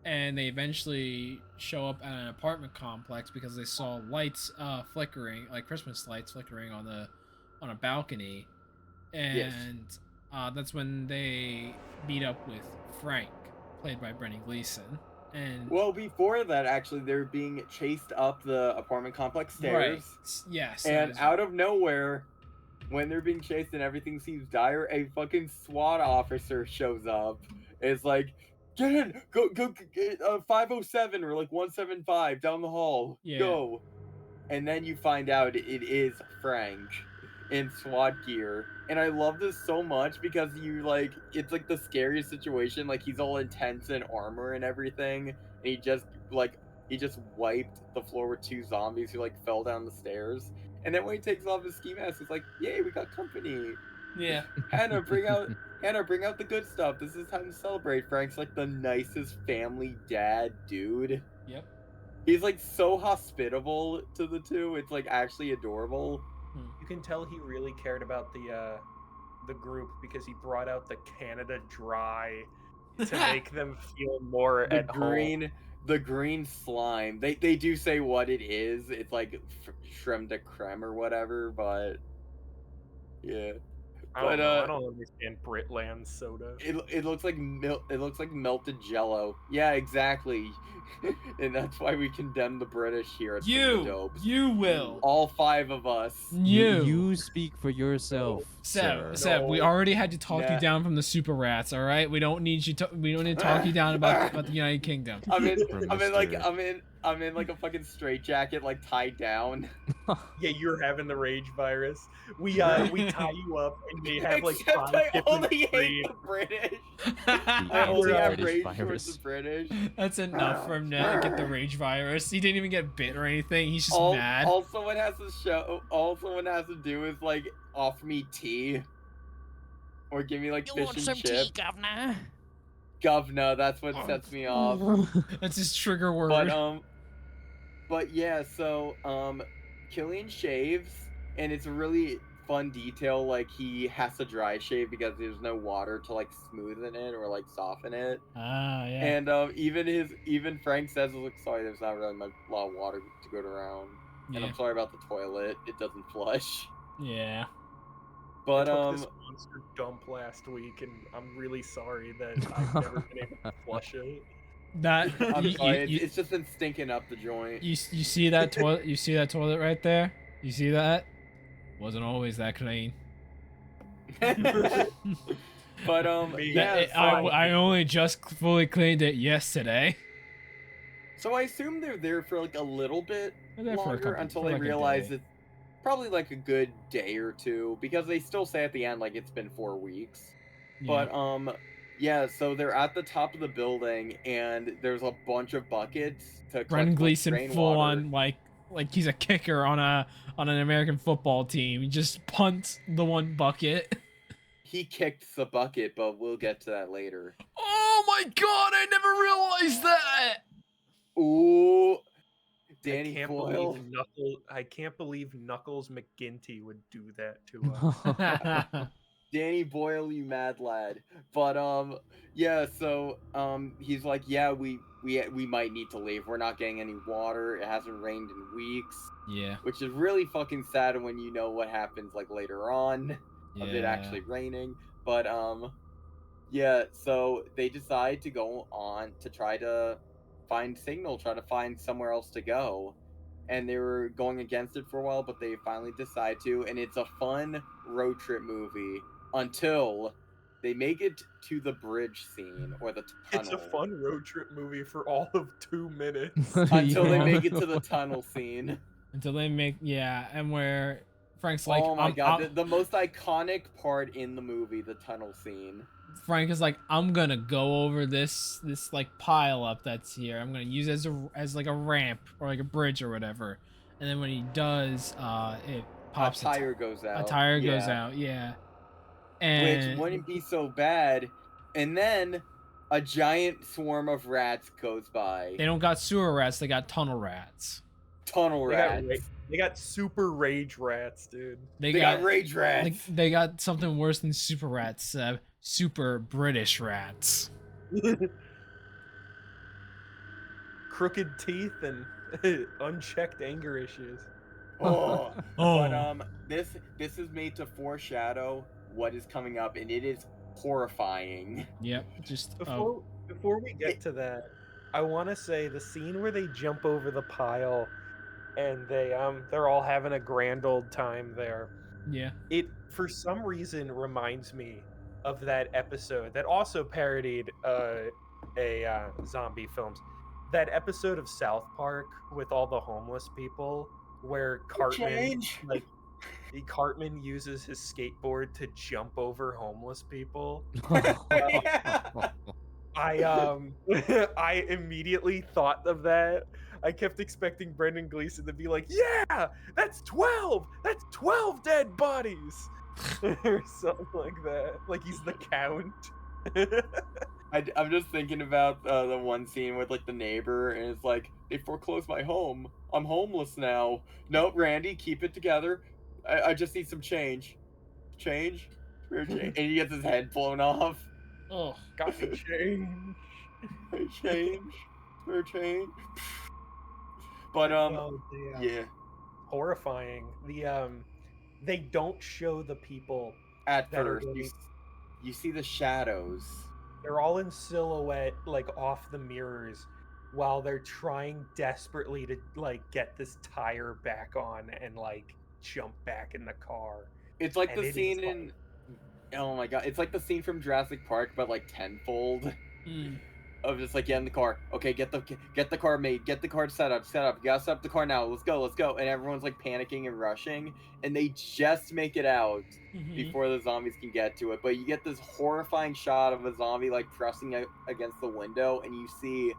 and they eventually show up at an apartment complex because they saw lights flickering, like Christmas lights flickering on a balcony, and that's when they meet up with Frank, played by Brendan Gleeson. And well, before that, actually, they're being chased up the apartment complex stairs. Right. Yes. And out of nowhere, when they're being chased and everything seems dire, a fucking SWAT officer shows up. It's like, get in, go, 507 or like 175 down the hall, go. And then you find out it is Frank in SWAT gear. And I love this so much because it's like the scariest situation. Like he's all intense in armor and everything. And he just wiped the floor with 2 zombies who like fell down the stairs. And then when he takes off his ski mask, it's like, yay, we got company. Yeah. Hannah, bring out the good stuff. This is time to celebrate. Frank's like the nicest family dad dude. Yep. He's like so hospitable to the two. It's like actually adorable. You can tell he really cared about the group because he brought out the Canada Dry to make them feel more at home. The green slime. They do say what it is. It's like creme de creme or whatever, but yeah. I don't understand Britland soda. It looks like it looks like melted Jello. Yeah, exactly. And that's why we condemn the British here at CinemaDopes. You will. All 5 of us. You speak for yourself, Seb, sir. we already had to talk you down from the super rats. All right, we don't need to talk you down about the United Kingdom. I'm in like a fucking straitjacket, like tied down. Yeah, you're having the rage virus. We tie you up and they have like Except 5 I different only hate strains. the British. The I only have anti-British rage towards virus. the British. That's enough for him to get the rage virus. He didn't even get bit or anything. He's just mad. All someone has to do is like offer me tea, or give me like fish and chips. Tea, governor? Governor, that's what sets me off. That's his trigger word. But yeah, so Cillian shaves, and it's a really fun detail. Like he has to dry shave because there's no water to like smoothen it or like soften it. Ah, yeah. And even Frank says, "Look, sorry, there's not really a lot of water to go around, and I'm sorry about the toilet; it doesn't flush." Yeah. But I took this monster dump last week, and I'm really sorry that I've never been able to flush it. That I'm sorry, it's just been stinking up the joint. You see that toilet? You see that toilet right there? You see that? Wasn't always that clean. But yeah, I only just fully cleaned it yesterday. So I assume they're there for like a little bit longer until they like realize it's probably like a good day or two, because they still say at the end like it's been 4 weeks. Yeah. But yeah, so they're at the top of the building and there's a bunch of buckets to Brendan collect Gleeson full rainwater. on like he's a kicker on an American football team. He just punts the one bucket. He kicked the bucket, but we'll get to that later. Oh my god, I never realized that. Ooh, Danny Boyle. I can't believe Knuckles McGinty would do that to us. Danny Boyle, you mad lad. But yeah, so he's like, yeah, we might need to leave. We're not getting any water. It hasn't rained in weeks. Yeah. Which is really fucking sad when you know what happens like later on of it actually raining. But yeah, so they decide to go on to try to find signal, try to find somewhere else to go. And they were going against it for a while, but they finally decide to, and it's a fun road trip movie until they make it to the bridge scene or the tunnel. It's a fun road trip movie for all of 2 minutes. Until they make it to the tunnel scene. Until they make, and where Frank's like, oh my god, the most iconic part in the movie, the tunnel scene. Frank is like, I'm gonna go over this like pile up that's here. I'm gonna use it as like a ramp or like a bridge or whatever. And then when he does, it pops. A tire goes out. A tire goes out, yeah. And which wouldn't be so bad. And then a giant swarm of rats goes by. They don't got sewer rats, they got tunnel rats. Tunnel rats. They got super rage rats, dude. They got rage rats. They got something worse than super rats. Super British rats. Crooked teeth and unchecked anger issues. Oh. But this is made to foreshadow what is coming up, and it is horrifying. Yep. Just before we get to that, I want to say the scene where they jump over the pile and they're all having a grand old time there. Yeah. It for some reason reminds me of that episode that also parodied zombie films. That episode of South Park with all the homeless people where Cartman uses his skateboard to jump over homeless people. I immediately thought of that. I kept expecting Brendan Gleeson to be like, "Yeah, that's 12. That's 12 dead bodies," or something like that. Like he's the count. I'm just thinking about the one scene with like the neighbor, and it's like, they foreclosed my home. I'm homeless now. No, Randy, keep it together. I just need some change. Change? Spare change. And he gets his head blown off. Oh, Got any change? Change? Spare change? But No, yeah. horrifying. They don't show the people At that are first, going. you see the shadows. They're all in silhouette, like off the mirrors, while they're trying desperately to like get this tire back on and like jump back in the car. It's like And the it scene is, in. Oh my god! It's like the scene from Jurassic Park, but like tenfold. Of just like, get in the car. Okay, get the car made. Get the car set up. You gotta set up the car now. Let's go. And everyone's like panicking and rushing, and they just make it out before the zombies can get to it. But you get this horrifying shot of a zombie like pressing against the window, and you see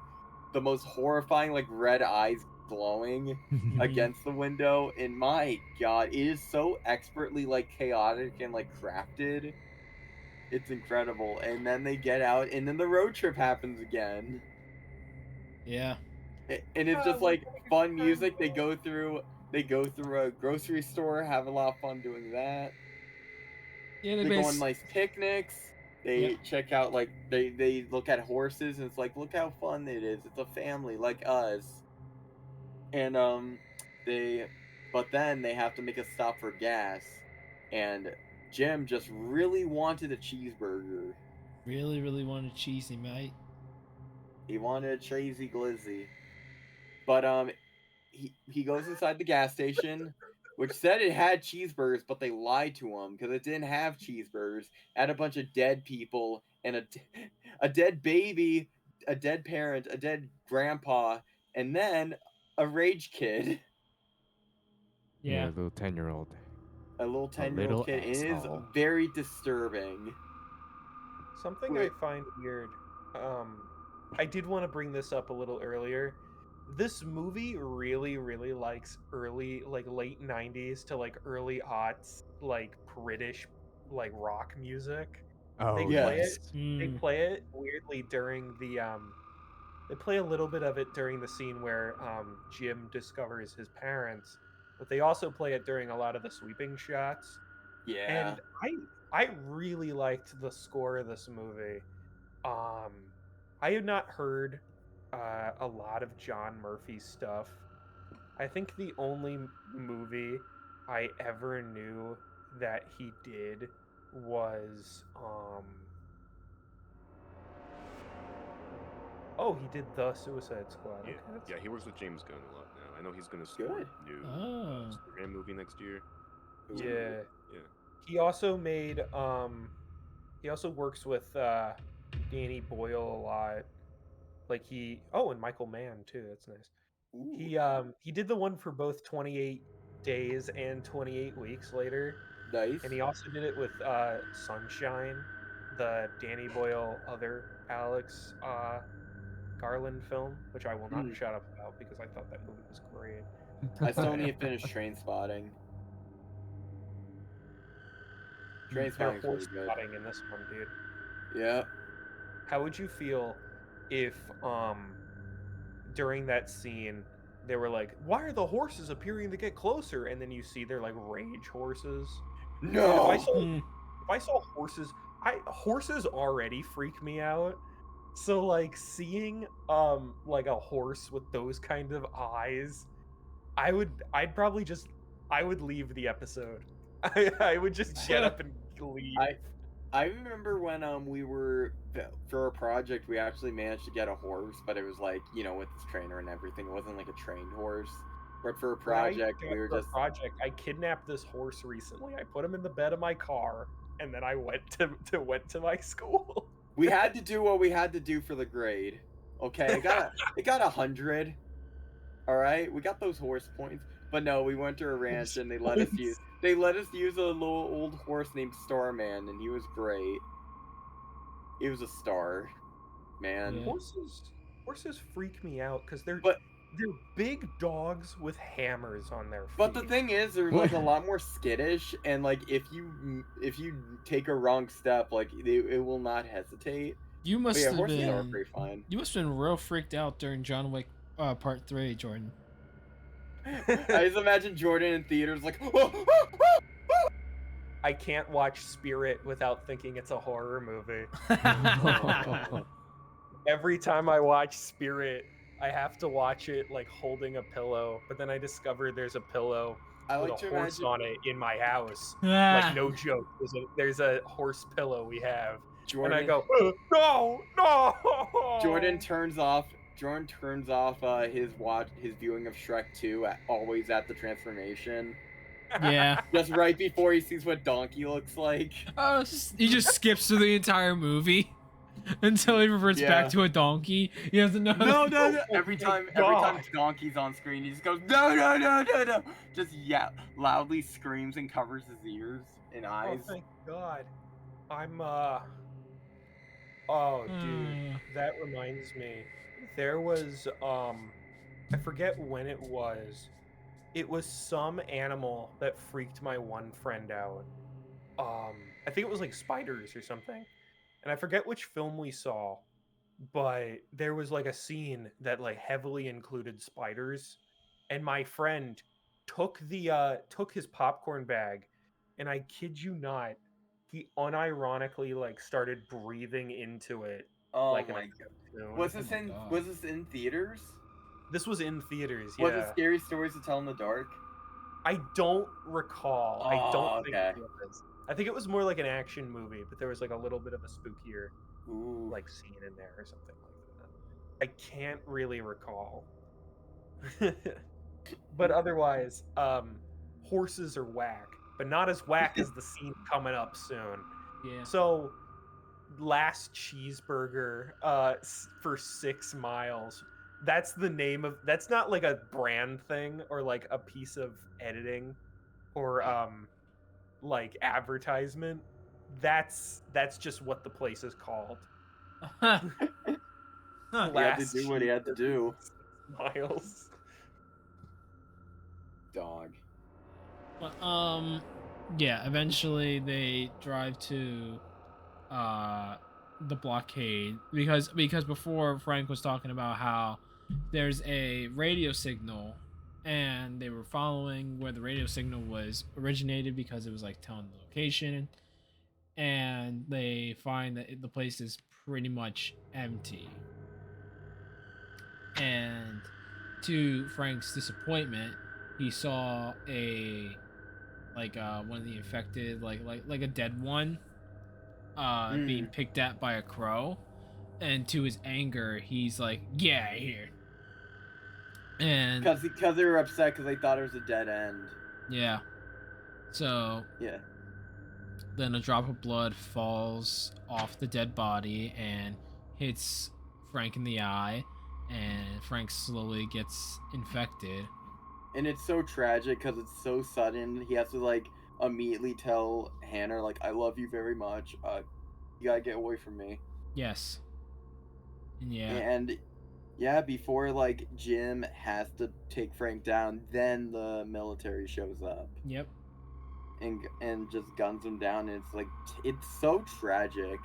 the most horrifying like red eyes glowing against the window. And my god, it is so expertly like chaotic and like crafted. It's incredible. And then they get out, and then the road trip happens again. Yeah. And it's just like fun music. They go through a grocery store, have a lot of fun doing that. Yeah, They go on nice picnics. They check out like they look at horses, and it's like, look how fun it is. It's a family like us. And but then they have to make a stop for gas, and Jim just really wanted a cheeseburger. Really, really wanted cheesy, mate. He wanted a cheesy glizzy. But he goes inside the gas station, which said it had cheeseburgers, but they lied to him because it didn't have cheeseburgers. It had a bunch of dead people and a dead baby, a dead parent, a dead grandpa, and then a rage kid. Yeah. A little 10-year-old. A little 10-year-old kid. It is very disturbing. Something I find weird. I did want to bring this up a little earlier. This movie really, really likes early, like late 90s to like early aughts, like British, like rock music. Oh, They yes. They play it weirdly during the They play a little bit of it during the scene where Jim discovers his parents, but they also play it during a lot of the sweeping shots. Yeah. And I really liked the score of this movie. I had not heard a lot of John Murphy stuff. I think the only movie I ever knew that he did was oh, he did The Suicide Squad. Yeah, Okay, yeah, he works with James Gunn a lot now. I know he's gonna score a new Superman movie next year. Yeah. Yeah. He also made he also works with Danny Boyle a lot. Like and Michael Mann too, that's nice. Ooh. He did the one for both 28 Days and 28 Weeks Later. Nice. And he also did it with Sunshine, the Danny Boyle other Alex Garland film, which I will not shut up about because I thought that movie was great. I still need to finish Trainspotting. They're Trainspotting's horse really good. spotting in this one, dude. Yeah. How would you feel if during that scene they were like, why are the horses appearing to get closer? And then you see they're like rage horses. No. If I saw horses, horses already freak me out. So like seeing like a horse with those kind of eyes, I would leave the episode. I would just get up and leave. I remember when we were for a project, we actually managed to get a horse, but it was like, with this trainer and everything. It wasn't like a trained horse. But for a project, I kidnapped this horse recently. I put him in the bed of my car, and then I went to my school. We had to do what we had to do for the grade. Okay, it got 100. All right, we got those horse points. But no, we went to a ranch and they let us use a little old horse named Starman, and he was great. He was a star, man. Yeah. Horses freak me out because they're big dogs with hammers on their feet. But the thing is, they're like a lot more skittish, and like if you take a wrong step, like it will not hesitate. You must But yeah, have horses are been. pretty fine. You must have been real freaked out during John Wick Part 3, Jordan. I just imagine Jordan in theaters like. I can't watch Spirit without thinking it's a horror movie. Every time I watch Spirit, I have to watch it like holding a pillow, but then I discover there's a pillow with a horse on it in my house. Like, no joke. There's a horse pillow we have. Jordan, and I go, no! Jordan turns off his viewing of Shrek 2 always at the transformation. Yeah. Just right before he sees what Donkey looks like. Oh, he just skips through the entire movie until he reverts back to a donkey. He doesn't know. No. Every time Donkey's on screen, he just goes no. Just loudly screams and covers his ears and eyes. Oh, thank God. Oh, dude, that reminds me. There was I forget when it was. It was some animal that freaked my one friend out. I think it was like spiders or something. And I forget which film we saw, but there was like a scene that like heavily included spiders. And my friend took his popcorn bag, and I kid you not, he unironically like started breathing into it. Oh like my God. Was this in theaters? This was in theaters, Was it Scary Stories to Tell in the Dark? I don't recall. I don't think okay. it was. I think it was more like an action movie, but there was like a little bit of a spookier like scene in there or something like that. I can't really recall. But otherwise, horses are whack, but not as whack as the scene coming up soon. Yeah. So, Last Cheeseburger for 6 miles. That's the name of. That's not like a brand thing or like a piece of editing or like advertisement. That's just what the place is called. He had to do what he had to do. 6 miles. Dog. But, yeah, eventually they drive to the blockade because before Frank was talking about how there's a radio signal and they were following where the radio signal was originated because it was like telling the location, and they find that the place is pretty much empty. And to Frank's disappointment, he saw one of the infected, like a dead one, being picked at by a crow, and to his anger, he's like, "Get out of here!" And because they were upset because they thought it was a dead end. Yeah. So yeah. Then a drop of blood falls off the dead body and hits Frank in the eye, and Frank slowly gets infected. And it's so tragic because it's so sudden. He has to like immediately tell Hannah like, "I love you very much. You gotta get away from me." Yes. And before like Jim has to take Frank down, then the military shows up. Yep. And just guns him down, and it's like it's so tragic.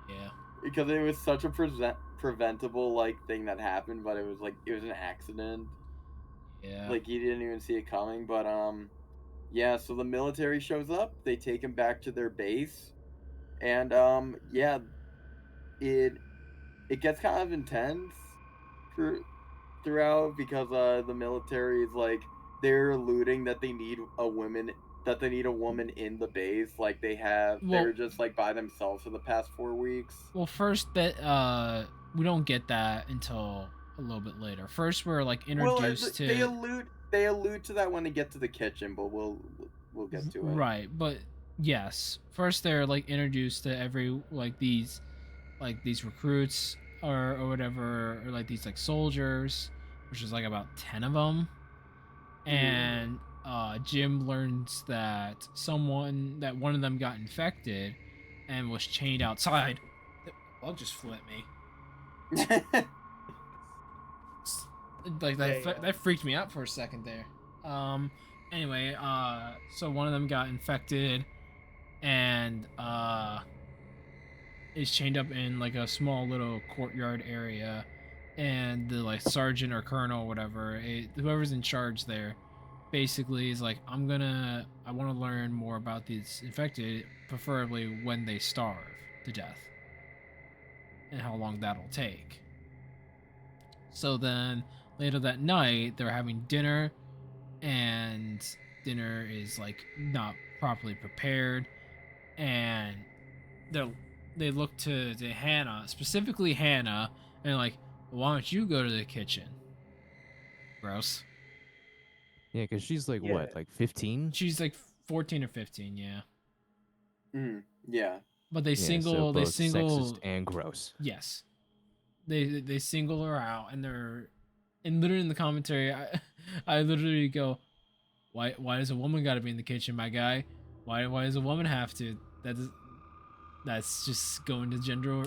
Yeah. Because it was such a preventable like thing that happened, but it was an accident. Yeah. Like he didn't even see it coming, but so the military shows up, they take him back to their base, and it gets kind of intense throughout because the military is like they're alluding that they need a woman in the base, like they're just like by themselves for the past 4 weeks. Well, first that we don't get that until a little bit later. First we're like introduced to they allude to that when they get to the kitchen, but we'll get to it. Right, but yes, first they're like introduced to every these recruits or whatever, or like these like soldiers, which is like about 10 of them. And Jim learns that one of them got infected and was chained outside. The bug just flew at me. Like that freaked me out for a second there. Anyway, so one of them got infected and is chained up in like a small little courtyard area, and the like sergeant or colonel or whatever, whoever's in charge there, basically is like, I want to learn more about these infected, preferably when they starve to death and how long that'll take. So then later that night they're having dinner, and dinner is like not properly prepared, and they look to Hannah, specifically Hannah, and like, why don't you go to the kitchen? Gross. Yeah, because she's like what, like 15? She's like 14 or 15, yeah. Yeah. But they single sexist and gross. Yes. They single her out, and literally in the commentary, I literally go, why does a woman got to be in the kitchen, my guy? Why does a woman have to? That's just going to gender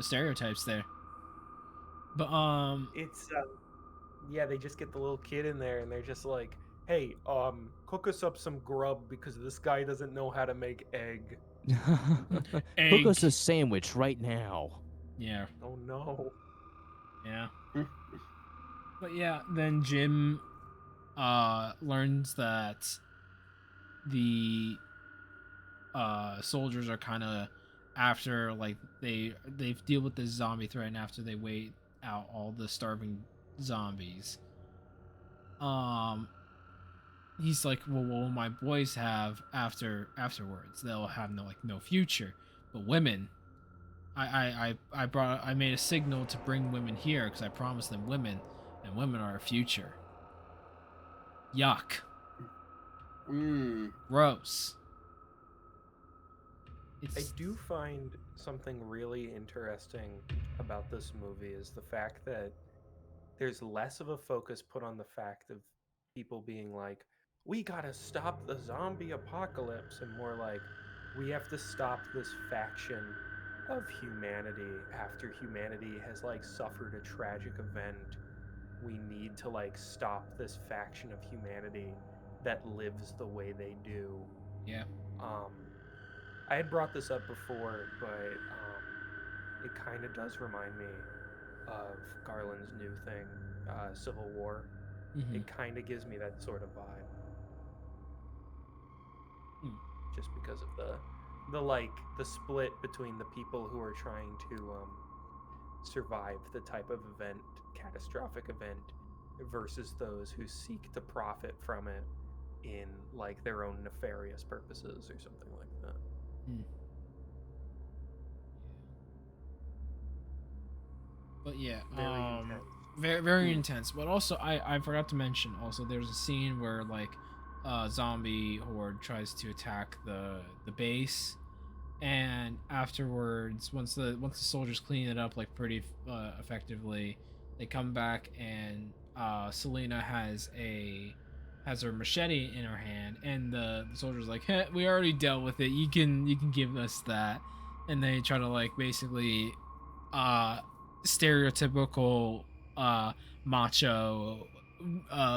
stereotypes there. But it's yeah, they just get the little kid in there and they're just like, hey, cook us up some grub because this guy doesn't know how to make egg. Cook us a sandwich right now. Yeah. Oh no. Yeah. But yeah, then Jim learns that the soldiers are kind of after, like, they deal with this zombie threat, and after they wait out all the starving zombies, he's like, well, what will my boys have afterwards? They'll have no future. But women, I made a signal to bring women here because I promised them women, and women are our future. Yuck. Gross. I do find something really interesting about this movie is the fact that there's less of a focus put on the fact of people being like, we gotta stop the zombie apocalypse, and more like, we have to stop this faction of humanity after humanity has like suffered a tragic event. We need to like stop this faction of humanity that lives the way they do. Yeah. I had brought this up before, but it kind of does remind me of Garland's new thing, Civil War. Mm-hmm. It kind of gives me that sort of vibe. Just because of the split between the people who are trying to survive the type of event, catastrophic event, versus those who seek to profit from it in like their own nefarious purposes or something like that. But yeah, very very intense. But also, I forgot to mention also, there's a scene where like zombie horde tries to attack the base, and afterwards, once the soldiers clean it up like pretty effectively, they come back, and Selena has her machete in her hand, and the soldier's like, hey, we already dealt with it, you can give us that. And they try to like basically stereotypical macho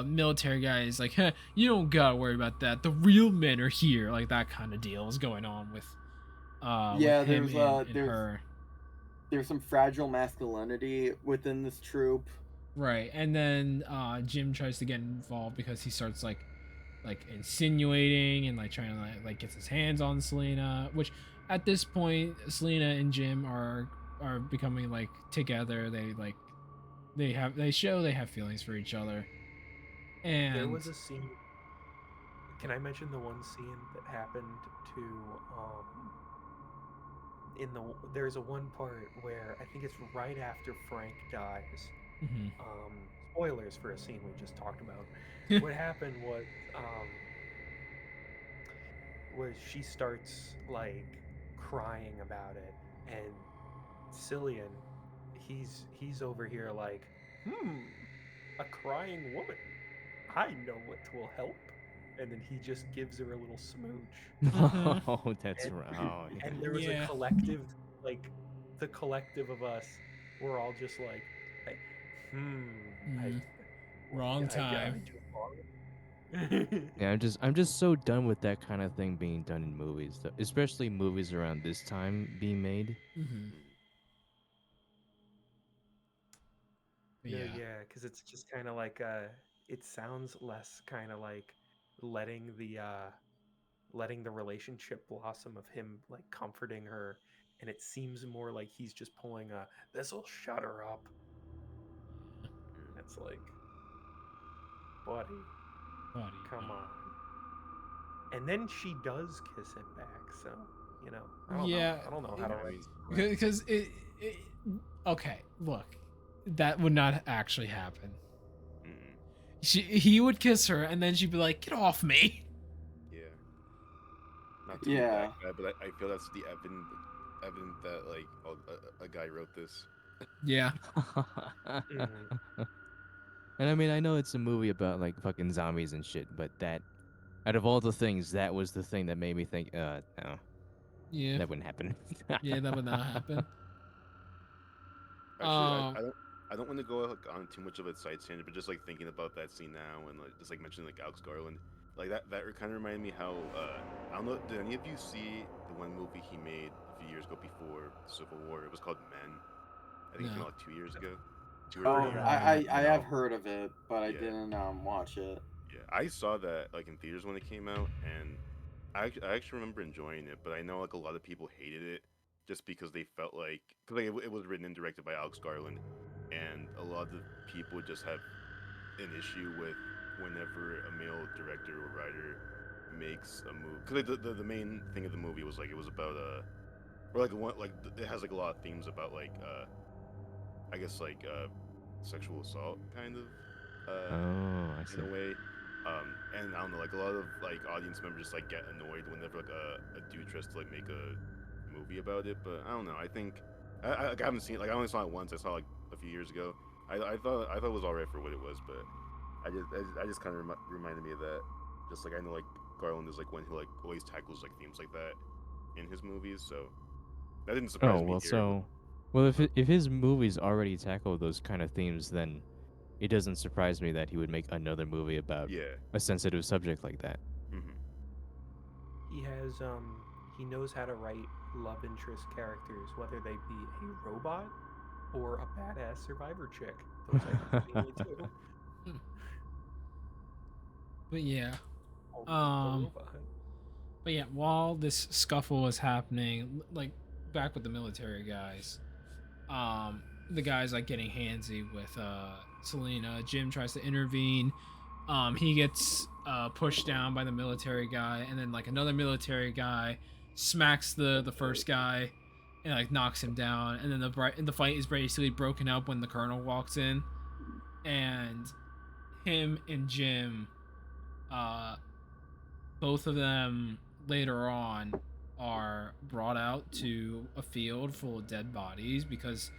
military guys like, hey, you don't gotta worry about that, the real men are here, like that kind of deal is going on with with him and her. There's some fragile masculinity within this troop. Right, and then Jim tries to get involved because he starts like insinuating and like trying to like gets his hands on Selena, which at this point Selena and Jim are becoming like together. They have feelings for each other. And there was a scene. Can I mention the one scene that happened to there's a one part where I think it's right after Frank dies. Mm-hmm. Spoilers for a scene we just talked about. What happened was she starts like crying about it, and Cillian, he's over here like, a crying woman, I know what will help. And then he just gives her a little smooch. Oh, that's right. And there was a collective, like the collective of us, we're all just like Wrong time. Yeah, I'm just so done with that kind of thing being done in movies, especially movies around this time being made. Mm-hmm. No, Yeah. yeah, because it's just kind of like it sounds less kind of like letting the relationship blossom of him like comforting her, and it seems more like he's just pulling a this'll shut her up. It's like, buddy, come on. And then she does kiss him back, so I don't know. Yeah. I don't know how to write. Because okay, look, that would not actually happen. He would kiss her, and then she'd be like, "Get off me!" Yeah. Not to be that guy, but I feel that's the evidence that like a guy wrote this. Yeah. And I mean, I know it's a movie about like fucking zombies and shit, but that, out of all the things, that was the thing that made me think, no, Yeah. that wouldn't happen. Yeah, that would not happen. Actually, I don't want to go like, on too much of a side tangent, but just like thinking about that scene now and like just like mentioning like Alex Garland, like that kind of reminded me how I don't know, did any of you see the one movie he made a few years ago before Civil War? It was called Men. I think it came out like 2 years ago. 2 or 3 years ago. I have heard of it, but I didn't watch it. Yeah, I saw that like in theaters when it came out, and I actually remember enjoying it. But I know like a lot of people hated it just because they felt like, because like, it was written and directed by Alex Garland, and a lot of the people just have an issue with whenever a male director or writer makes a movie. Because like, the main thing of the movie was like it was about or like one like it has like a lot of themes about like I guess like sexual assault kind of Oh, I see. in a way. And I don't know, like a lot of like audience members just like get annoyed whenever like a dude tries to like make a movie about it. But I don't know. I think I haven't seen it. Like I only saw it once. I saw it, like a few years ago. I thought it was alright for what it was, but I just kind of reminded me of that. Just like I know like Garland is like one who like always tackles like themes like that in his movies, so that didn't surprise me here. Well, if his movies already tackle those kind of themes, then it doesn't surprise me that he would make another movie about a sensitive subject like that. He has he knows how to write love interest characters, whether they be a robot or a badass survivor chick. Those are the only two. But yeah. But yeah, while this scuffle is happening, like back with the military guys, the guy's like getting handsy with Selena. Jim tries to intervene. He gets pushed down by the military guy, and then like another military guy smacks the first guy and like knocks him down, and then the fight is basically broken up when the colonel walks in, and him and Jim, both of them later on are brought out to a field full of dead bodies because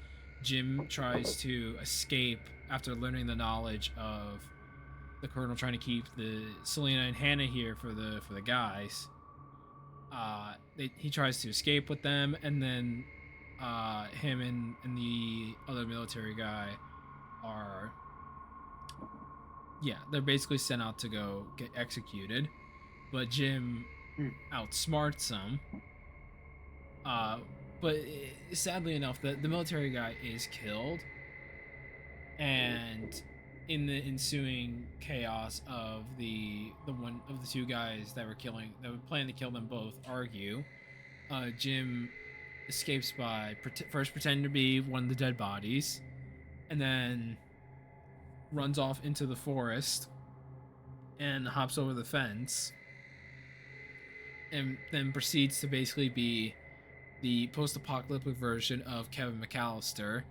Jim tries to escape after learning the knowledge of the colonel trying to keep the Selena and Hannah here for the guys. He tries to escape with them, and then him and the other military guy are they're basically sent out to go get executed, but Jim outsmarts them. But sadly enough, the military guy is killed, and in the ensuing chaos of the one of the two guys that were planning to kill them both argue, Jim escapes by first pretending to be one of the dead bodies, and then runs off into the forest and hops over the fence, and then proceeds to basically be the post-apocalyptic version of Kevin McAllister,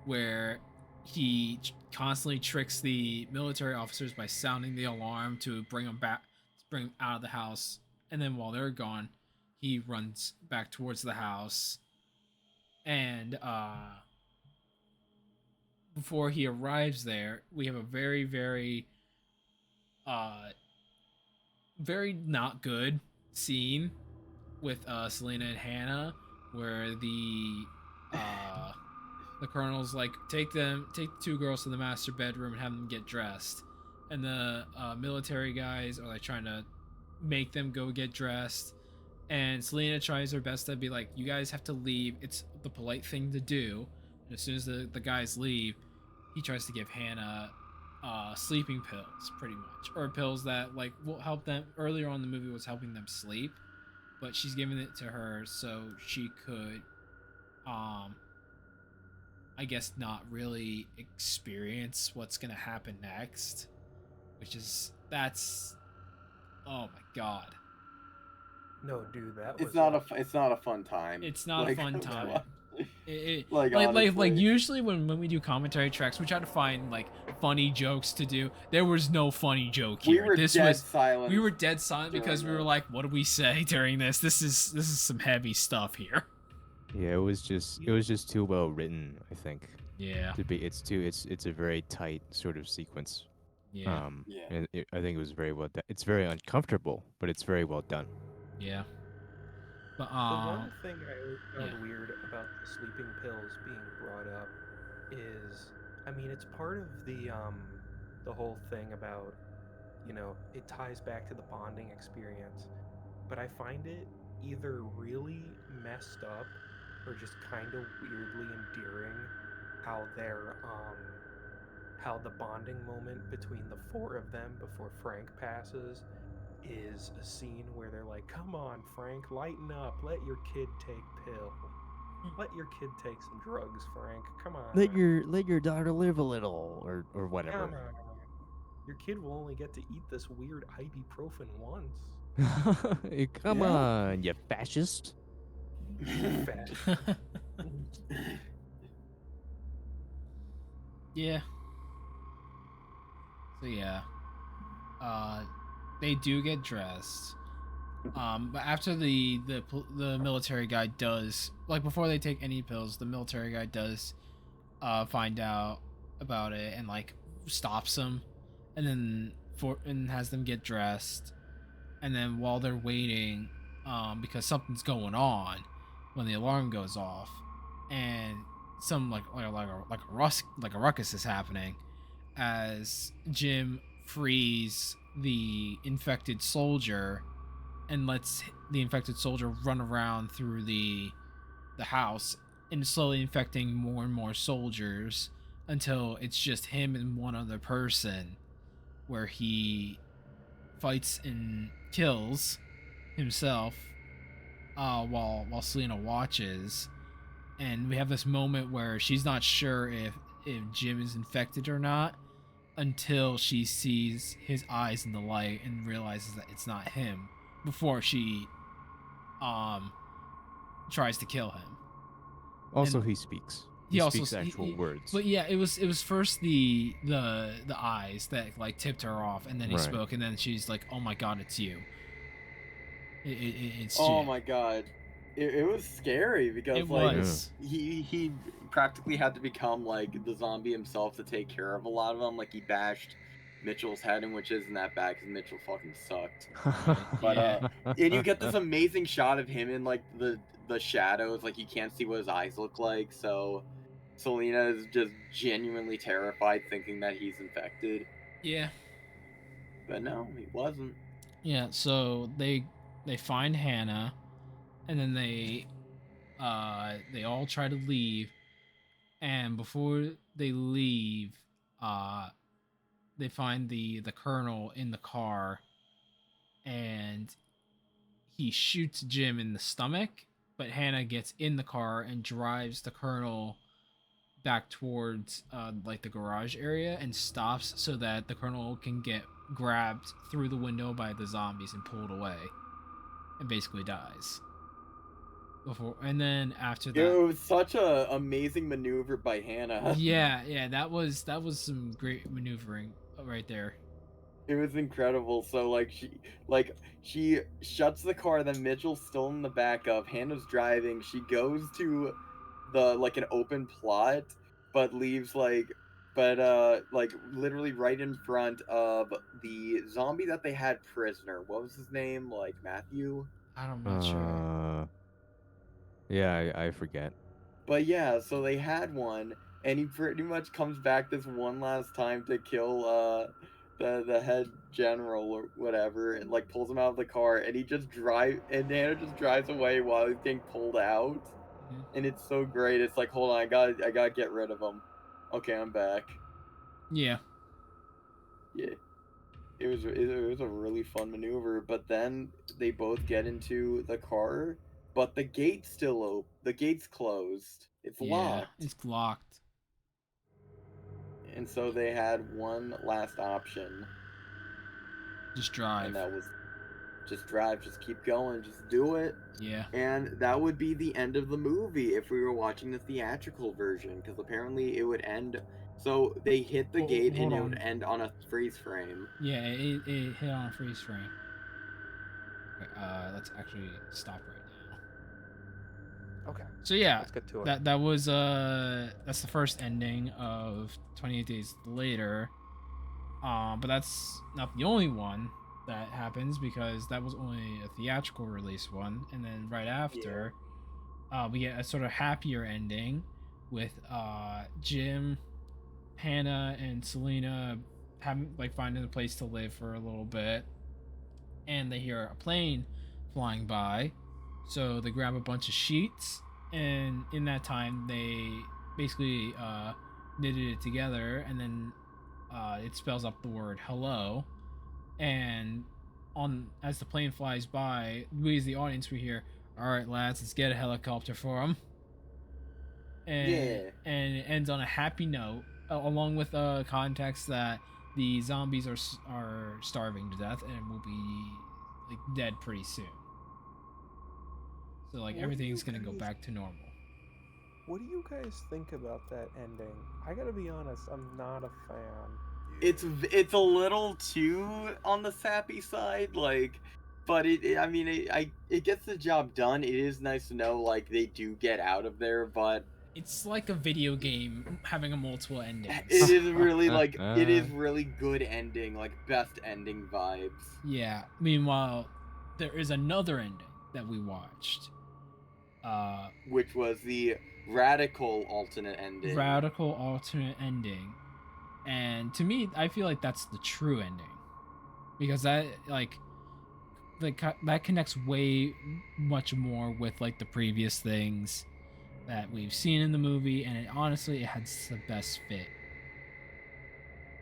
where he constantly tricks the military officers by sounding the alarm to bring them out of the house, and then while they're gone, he runs back towards the house, and before he arrives there, we have a very, very, very not good scene with Selena and Hannah, where the colonel's like, take the 2 girls to the master bedroom and have them get dressed, and the military guys are like trying to make them go get dressed, and Selena tries her best to be like, you guys have to leave, it's the polite thing to do. And as soon as the guys leave, he tries to give Hannah sleeping pills, pretty much, or pills that like will help them. Earlier on in the movie was helping them sleep, but she's giving it to her so she could I guess not really experience what's gonna happen next, that's oh my god. No, dude, that was it's not a fun time. It's not a fun time. Like Usually when we do commentary tracks, we try to find like funny jokes to do. There was no funny joke here. We were dead silent. We were dead silent because we were like, what do we say during this? This is some heavy stuff here. Yeah, it was just too well written, I think. Yeah. It's a very tight sort of sequence. Yeah. And I think it was very well done. It's very uncomfortable, but it's very well done. Yeah. But the one thing I found weird about the sleeping pills being brought up is, I mean, it's part of the whole thing about, you know, it ties back to the bonding experience, but I find it either really messed up or just kind of weirdly endearing how how the bonding moment between the 4 of them before Frank passes is a scene where they're like, come on, Frank, lighten up, let your kid take pill, let your kid take some drugs, Frank, come on, let your daughter live a little, or whatever. Come on. Your kid will only get to eat this weird ibuprofen once. Come on, you fascist. Yeah. So yeah, they do get dressed. But after the military guy does, like, before they take any pills, the military guy does find out about it and like stops them, and then has them get dressed, and then while they're waiting, because something's going on, when the alarm goes off, and some like a ruckus is happening, as Jim frees the infected soldier and lets the infected soldier run around through the house and slowly infecting more and more soldiers until it's just him and one other person, where he fights and kills himself while Selena watches. And we have this moment where she's not sure if Jim is infected or not, until she sees his eyes in the light and realizes that it's not him, before she tries to kill him. Also, and he speaks. He also speaks actual words. But yeah, it was first the eyes that like tipped her off, and then he spoke, and then she's like, "Oh my god, it's you." It's oh Jim. my god, it was scary because it like was. he practically had to become like the zombie himself to take care of a lot of them. Like, he bashed Mitchell's head in, which isn't that bad because Mitchell fucking sucked. But and you get this amazing shot of him in like the shadows, like you can't see what his eyes look like, so Selena is just genuinely terrified, thinking that he's infected. Yeah. But no, he wasn't. Yeah, so they find Hannah, and then they all try to leave, and before they leave, they find the colonel in the car, and he shoots Jim in the stomach, but Hannah gets in the car and drives the colonel back towards like the garage area and stops so that the colonel can get grabbed through the window by the zombies and pulled away, and basically dies. And then after that, it was such a amazing maneuver by Hannah. yeah, that was some great maneuvering right there. It was incredible. So she shuts the car, then Mitchell's still in the back of, Hannah's driving, she goes to the like an open plot, but leaves like literally right in front of the zombie that they had prisoner. What was his name? Like Matthew? I'm not sure. Yeah, I forget. But yeah, so they had one, and he pretty much comes back this one last time to kill the head general or whatever, and like pulls him out of the car, and Hannah just drives away while he's getting pulled out, and it's so great. It's like, hold on, I gotta get rid of him. Okay, I'm back. Yeah. Yeah. It was a really fun maneuver, but then they both get into the car, but the the gate's closed. It's Yeah, locked. it's locked. And so they had one last option, Just drive. and that was just drive, just keep going, just do it. Yeah. And that would be the end of the movie if we were watching the theatrical version, because apparently it would end. So they hit the gate and it would end on a freeze frame. Yeah, it hit on a freeze frame. Okay, let's actually stop right now. Okay. So yeah, Let's get to it. that was that's the first ending of 28 Days Later. But that's not the only one that happens, because that was only a theatrical release one, and then right after, we get a sort of happier ending with Jim, Hannah, and Selena finding a place to live for a little bit, and they hear a plane flying by, so they grab a bunch of sheets, and in that time they basically knitted it together, and then it spells out the word hello, and as the plane flies by, we as the audience, we hear, all right lads, let's get a helicopter for them. And it ends on a happy note, along with context that the zombies are starving to death and will be like dead pretty soon, so like everything's gonna go back to normal. What do you guys think about that ending? I gotta be honest, I'm not a fan. It's a little too on the sappy side, like, but it gets the job done. It is nice to know like they do get out of there, but it's like a video game having a multiple endings. It is really like it is really good ending, like best ending vibes. Yeah. Meanwhile, there is another ending that we watched, which was the radical alternate ending. And to me, I feel like that's the true ending, because that that connects way much more with like the previous things that we've seen in the movie, and it has the best fit.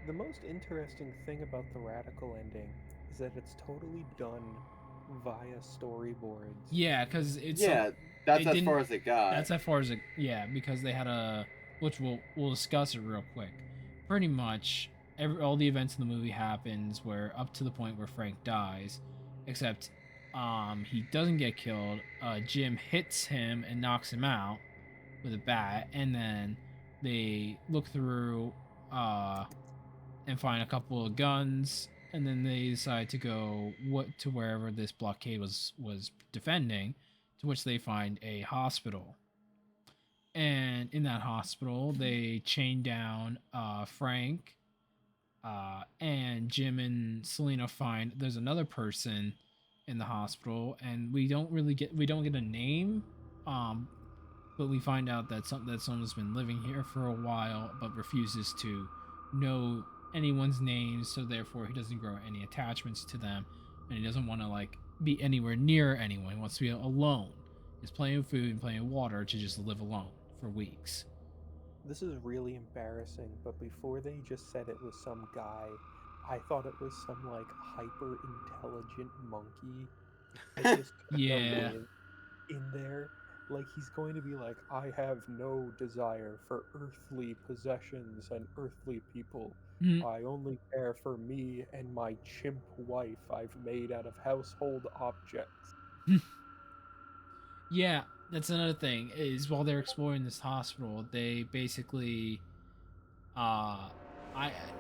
The most interesting thing about the radical ending is that it's totally done via storyboards. Yeah, because it's that's as far as it got. That's as far as it because they had which we'll discuss it real quick. Pretty much all the events in the movie happens where up to the point where Frank dies, except he doesn't get killed. Jim hits him and knocks him out with a bat, and then they look through and find a couple of guns, and then they decide to go to wherever this blockade was defending, to which they find a hospital. And in that hospital, they chain down Frank, and Jim and Selena find there's another person in the hospital, and we don't get a name, but we find out that someone's been living here for a while, but refuses to know anyone's name, so therefore he doesn't grow any attachments to them, and he doesn't want to like be anywhere near anyone. He wants to be alone. He's plenty of food and plenty of water to just live alone for weeks. This is really embarrassing, but before they just said it was some guy, I thought it was some like hyper intelligent monkey. I just in there, like he's going to be like, I have no desire for earthly possessions and earthly people. I only care for me and my chimp wife I've made out of household objects. Yeah, that's another thing, is while they're exploring this hospital, they basically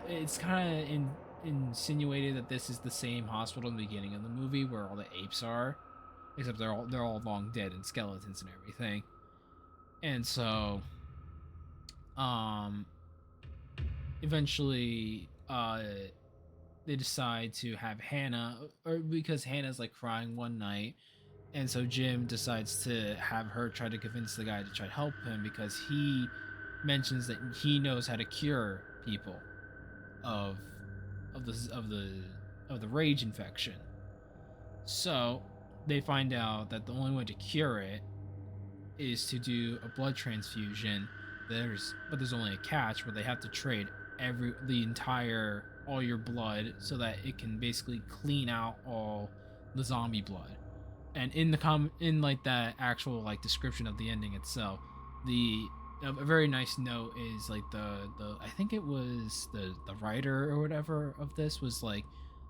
it's kind of insinuated that this is the same hospital in the beginning of the movie where all the apes are, except they're all long dead and skeletons and everything. And so eventually they decide to have Hannah, or because Hannah's like crying one night, And so Jim decides to have her try to convince the guy to try to help him because he mentions that he knows how to cure people of the rage infection. So they find out that the only way to cure it is to do a blood transfusion. But there's only a catch where they have to trade all your blood so that it can basically clean out all the zombie blood. And in like that actual like description of the ending itself, a very nice note is like the I think it was the writer or whatever of this was like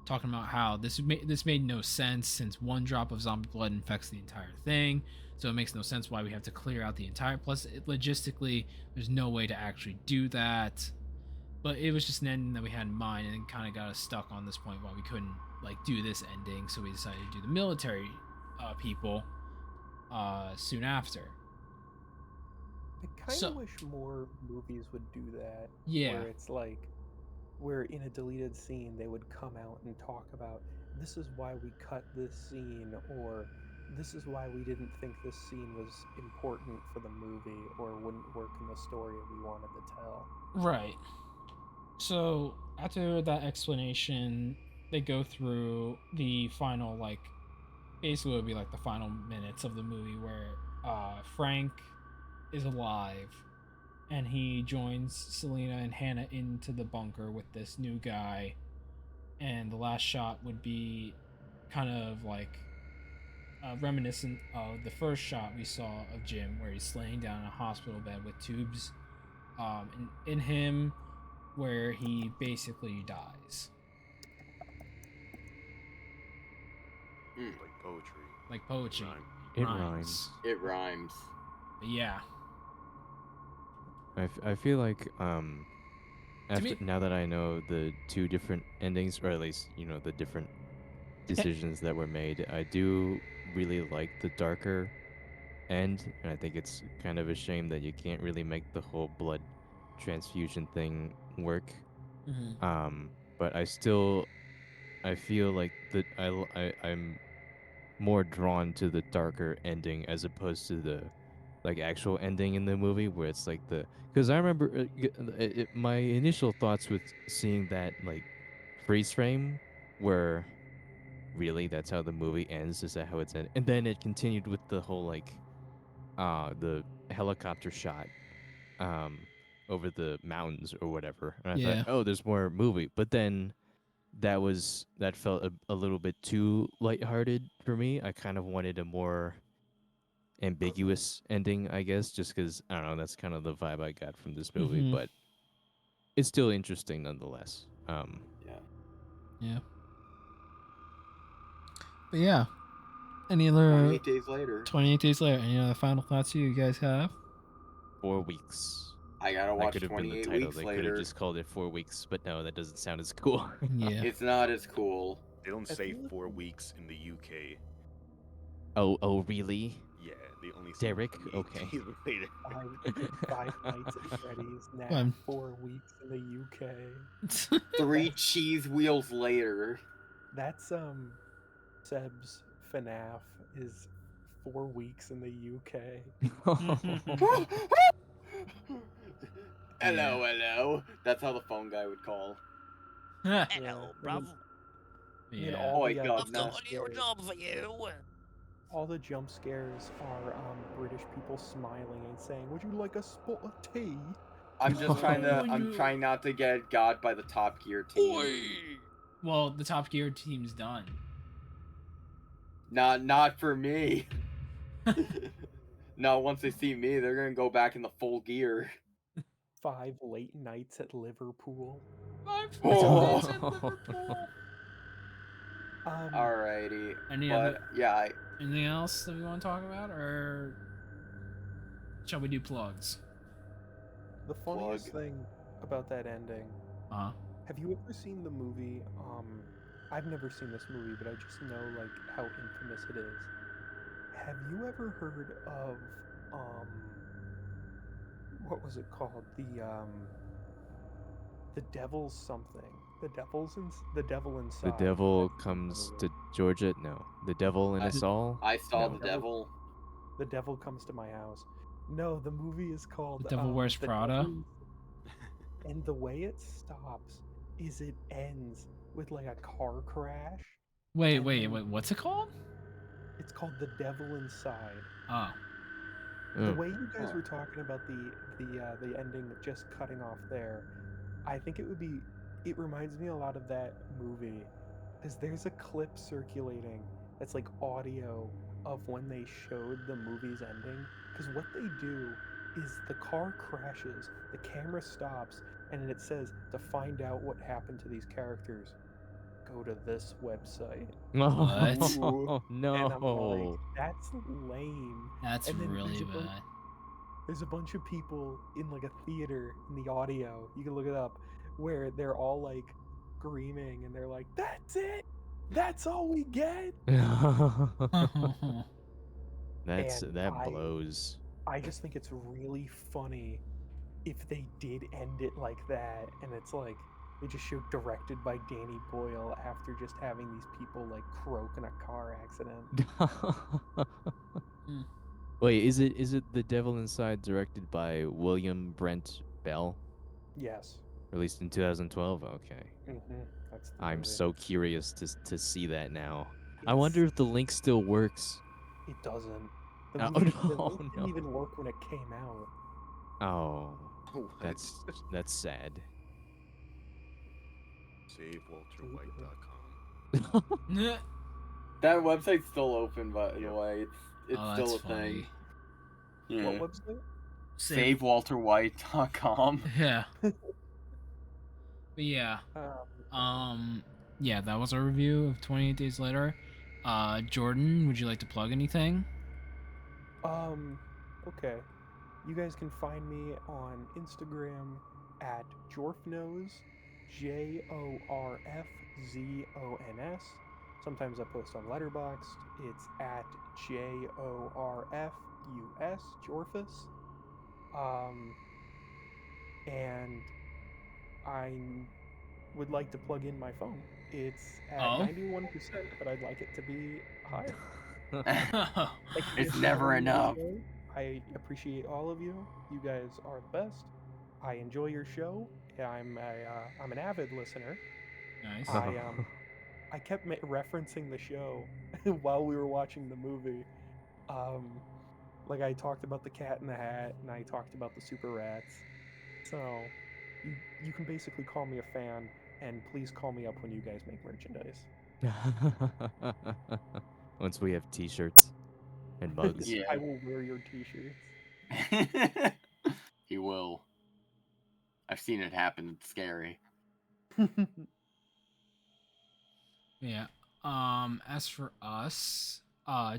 talking about how this made no sense since one drop of zombie blood infects the entire thing, so it makes no sense why we have to clear out the entire. Plus, logistically, there's no way to actually do that. But it was just an ending that we had in mind, and it kind of got us stuck on this point why we couldn't like do this ending, so we decided to do the military people soon after. I kind of wish more movies would do that. Yeah. Where it's like, where in a deleted scene they would come out and talk about, this is why we cut this scene, or this is why we didn't think this scene was important for the movie or wouldn't work in the story we wanted to tell. Right. So after that explanation, they go through the final, like, basically it would be like the final minutes of the movie where Frank is alive and he joins Selena and Hannah into the bunker with this new guy, and the last shot would be kind of like reminiscent of the first shot we saw of Jim, where he's laying down in a hospital bed with tubes in him, where he basically dies. Like poetry. Like poetry. It rhymes. It rhymes. But yeah. I feel like now that I know the two different endings, or at least the different decisions that were made, I do really like the darker end, and I think it's kind of a shame that you can't really make the whole blood transfusion thing work. Mm-hmm. But I feel like I'm more drawn to the darker ending as opposed to the like actual ending in the movie, where it's like because I remember my initial thoughts with seeing that like freeze frame were, really, that's how the movie ends? Is that how it's ended? And then it continued with the whole like the helicopter shot um over the mountains or whatever, and I Yeah. thought, oh, there's more movie. But then that felt a little bit too lighthearted for me. I kind of wanted a more ambiguous ending, I guess, just because I don't know. That's kind of the vibe I got from this movie, Mm-hmm. but it's still interesting nonetheless. Yeah. But yeah. Any other 28 days later. 28 days later, any other final thoughts you guys have? 4 weeks. I gotta That watch could have been the 28 title. weeks They could later. have just called it 4 weeks, but no, that doesn't sound as cool. Yeah. It's not as cool. They don't say 4 weeks in the UK. Oh, really? Yeah, they only say Derek? 28 Okay. days later. Five Nights at Freddy's, now 4 weeks in the UK. 3 cheese wheels later. That's Seb's FNAF is 4 weeks in the UK. Hello. That's how the phone guy would call. Hello, bruv. Yeah. Oh my God, I've got a new job for you. All the jump scares are British people smiling and saying, "Would you like a spot of tea?" I'm just I'm trying not to get got by the Top Gear team. Well, the Top Gear team's done. Not for me. No, once they see me, they're gonna go back in the full gear. 5 late nights at Liverpool. 5 Oh. nights at Liverpool. Alrighty. Yeah. Anything else that we want to talk about, or shall we do plugs? The funniest thing about that ending. Have you ever seen the movie? I've never seen this movie, but I just know like how infamous it is. Have you ever heard of what was it called? The Devil's something. The devil The inside. devil That's comes another to Georgia. No, the devil in I- us all. I saw No, the devil. The devil comes to my house. No, the movie is called The Devil Wears The Prada? Devil- and the way it stops is it ends with like a car crash. Wait, And wait, then- wait. What's it called? It's called The Devil Inside. Oh. The Mm. way you guys Huh. were talking about the ending just cutting off there, I think it reminds me a lot of that movie because there's a clip circulating that's like audio of when they showed the movie's ending. Because what they do is the car crashes, the camera stops, and it says to find out what happened to these characters, go to this website. Oh And I'm like, no! that's lame. That's And then really there's a bad. there's a bunch of people in like a theater in the audio, you can look it up, where they're all like screaming and they're like, that's it, that's all we get. That's And that blows. I just think it's really funny if they did end it like that, and it's like they just showed directed by Danny Boyle after just having these people like croak in a car accident. Wait, is it The Devil Inside directed by William Brent Bell? Yes. Released in 2012? Okay. That's the I'm movie. so curious to see that now. I It's- wonder if the link still works. It doesn't. Oh, The no, link didn't no. even work when it came out. Oh, What? that's sad. SaveWalterWhite.com. That website's still open, by the Yep. way. It's Oh, still that's a thing. Yeah. What website? SaveWalterWhite.com. Yeah. But yeah. Yeah, that was our review of 28 Days Later. Jordan, would you like to plug anything? Okay. You guys can find me on Instagram at Jorfnos, JORFZONS. Sometimes I post on Letterboxd. It's at JORFUS, Jorfus. And I would like to plug in my phone. It's at 91%, but I'd like it to be higher. Thank you It's guys for never having me on the enough. show. I appreciate all of you. You guys are the best. I enjoy your show. I'm an avid listener. Nice. I kept referencing the show while we were watching the movie. Like I talked about the Cat in the Hat, and I talked about the Super Rats. So you can basically call me a fan, and please call me up when you guys make merchandise. Once we have T-shirts and mugs. Yeah. I will wear your T-shirts. He will. I've seen it happen. It's scary. Yeah. As for us,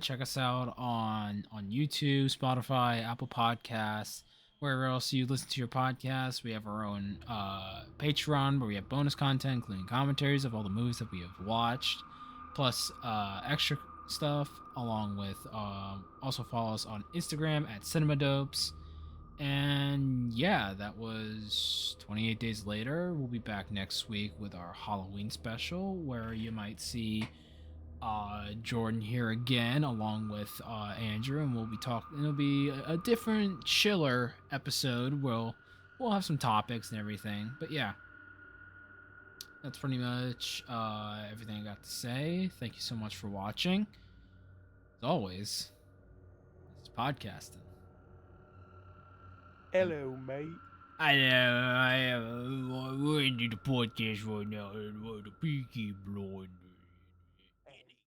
check us out on YouTube, Spotify, Apple Podcasts, wherever else you listen to your podcasts. We have our own Patreon where we have bonus content, including commentaries of all the movies that we have watched, plus extra stuff, along with also follow us on Instagram at CinemaDopes. And yeah, that was 28 Days Later. We'll be back next week with our Halloween special, where you might see Jordan here again, along with Andrew, and we'll be talking. It'll be a different, chiller episode. We'll have some topics and everything. But yeah, that's pretty much everything I got to say. Thank you so much for watching. As always, this is podcasting. Hello, mate. I know, we're into the podcast right now, and the Peaky Blinders.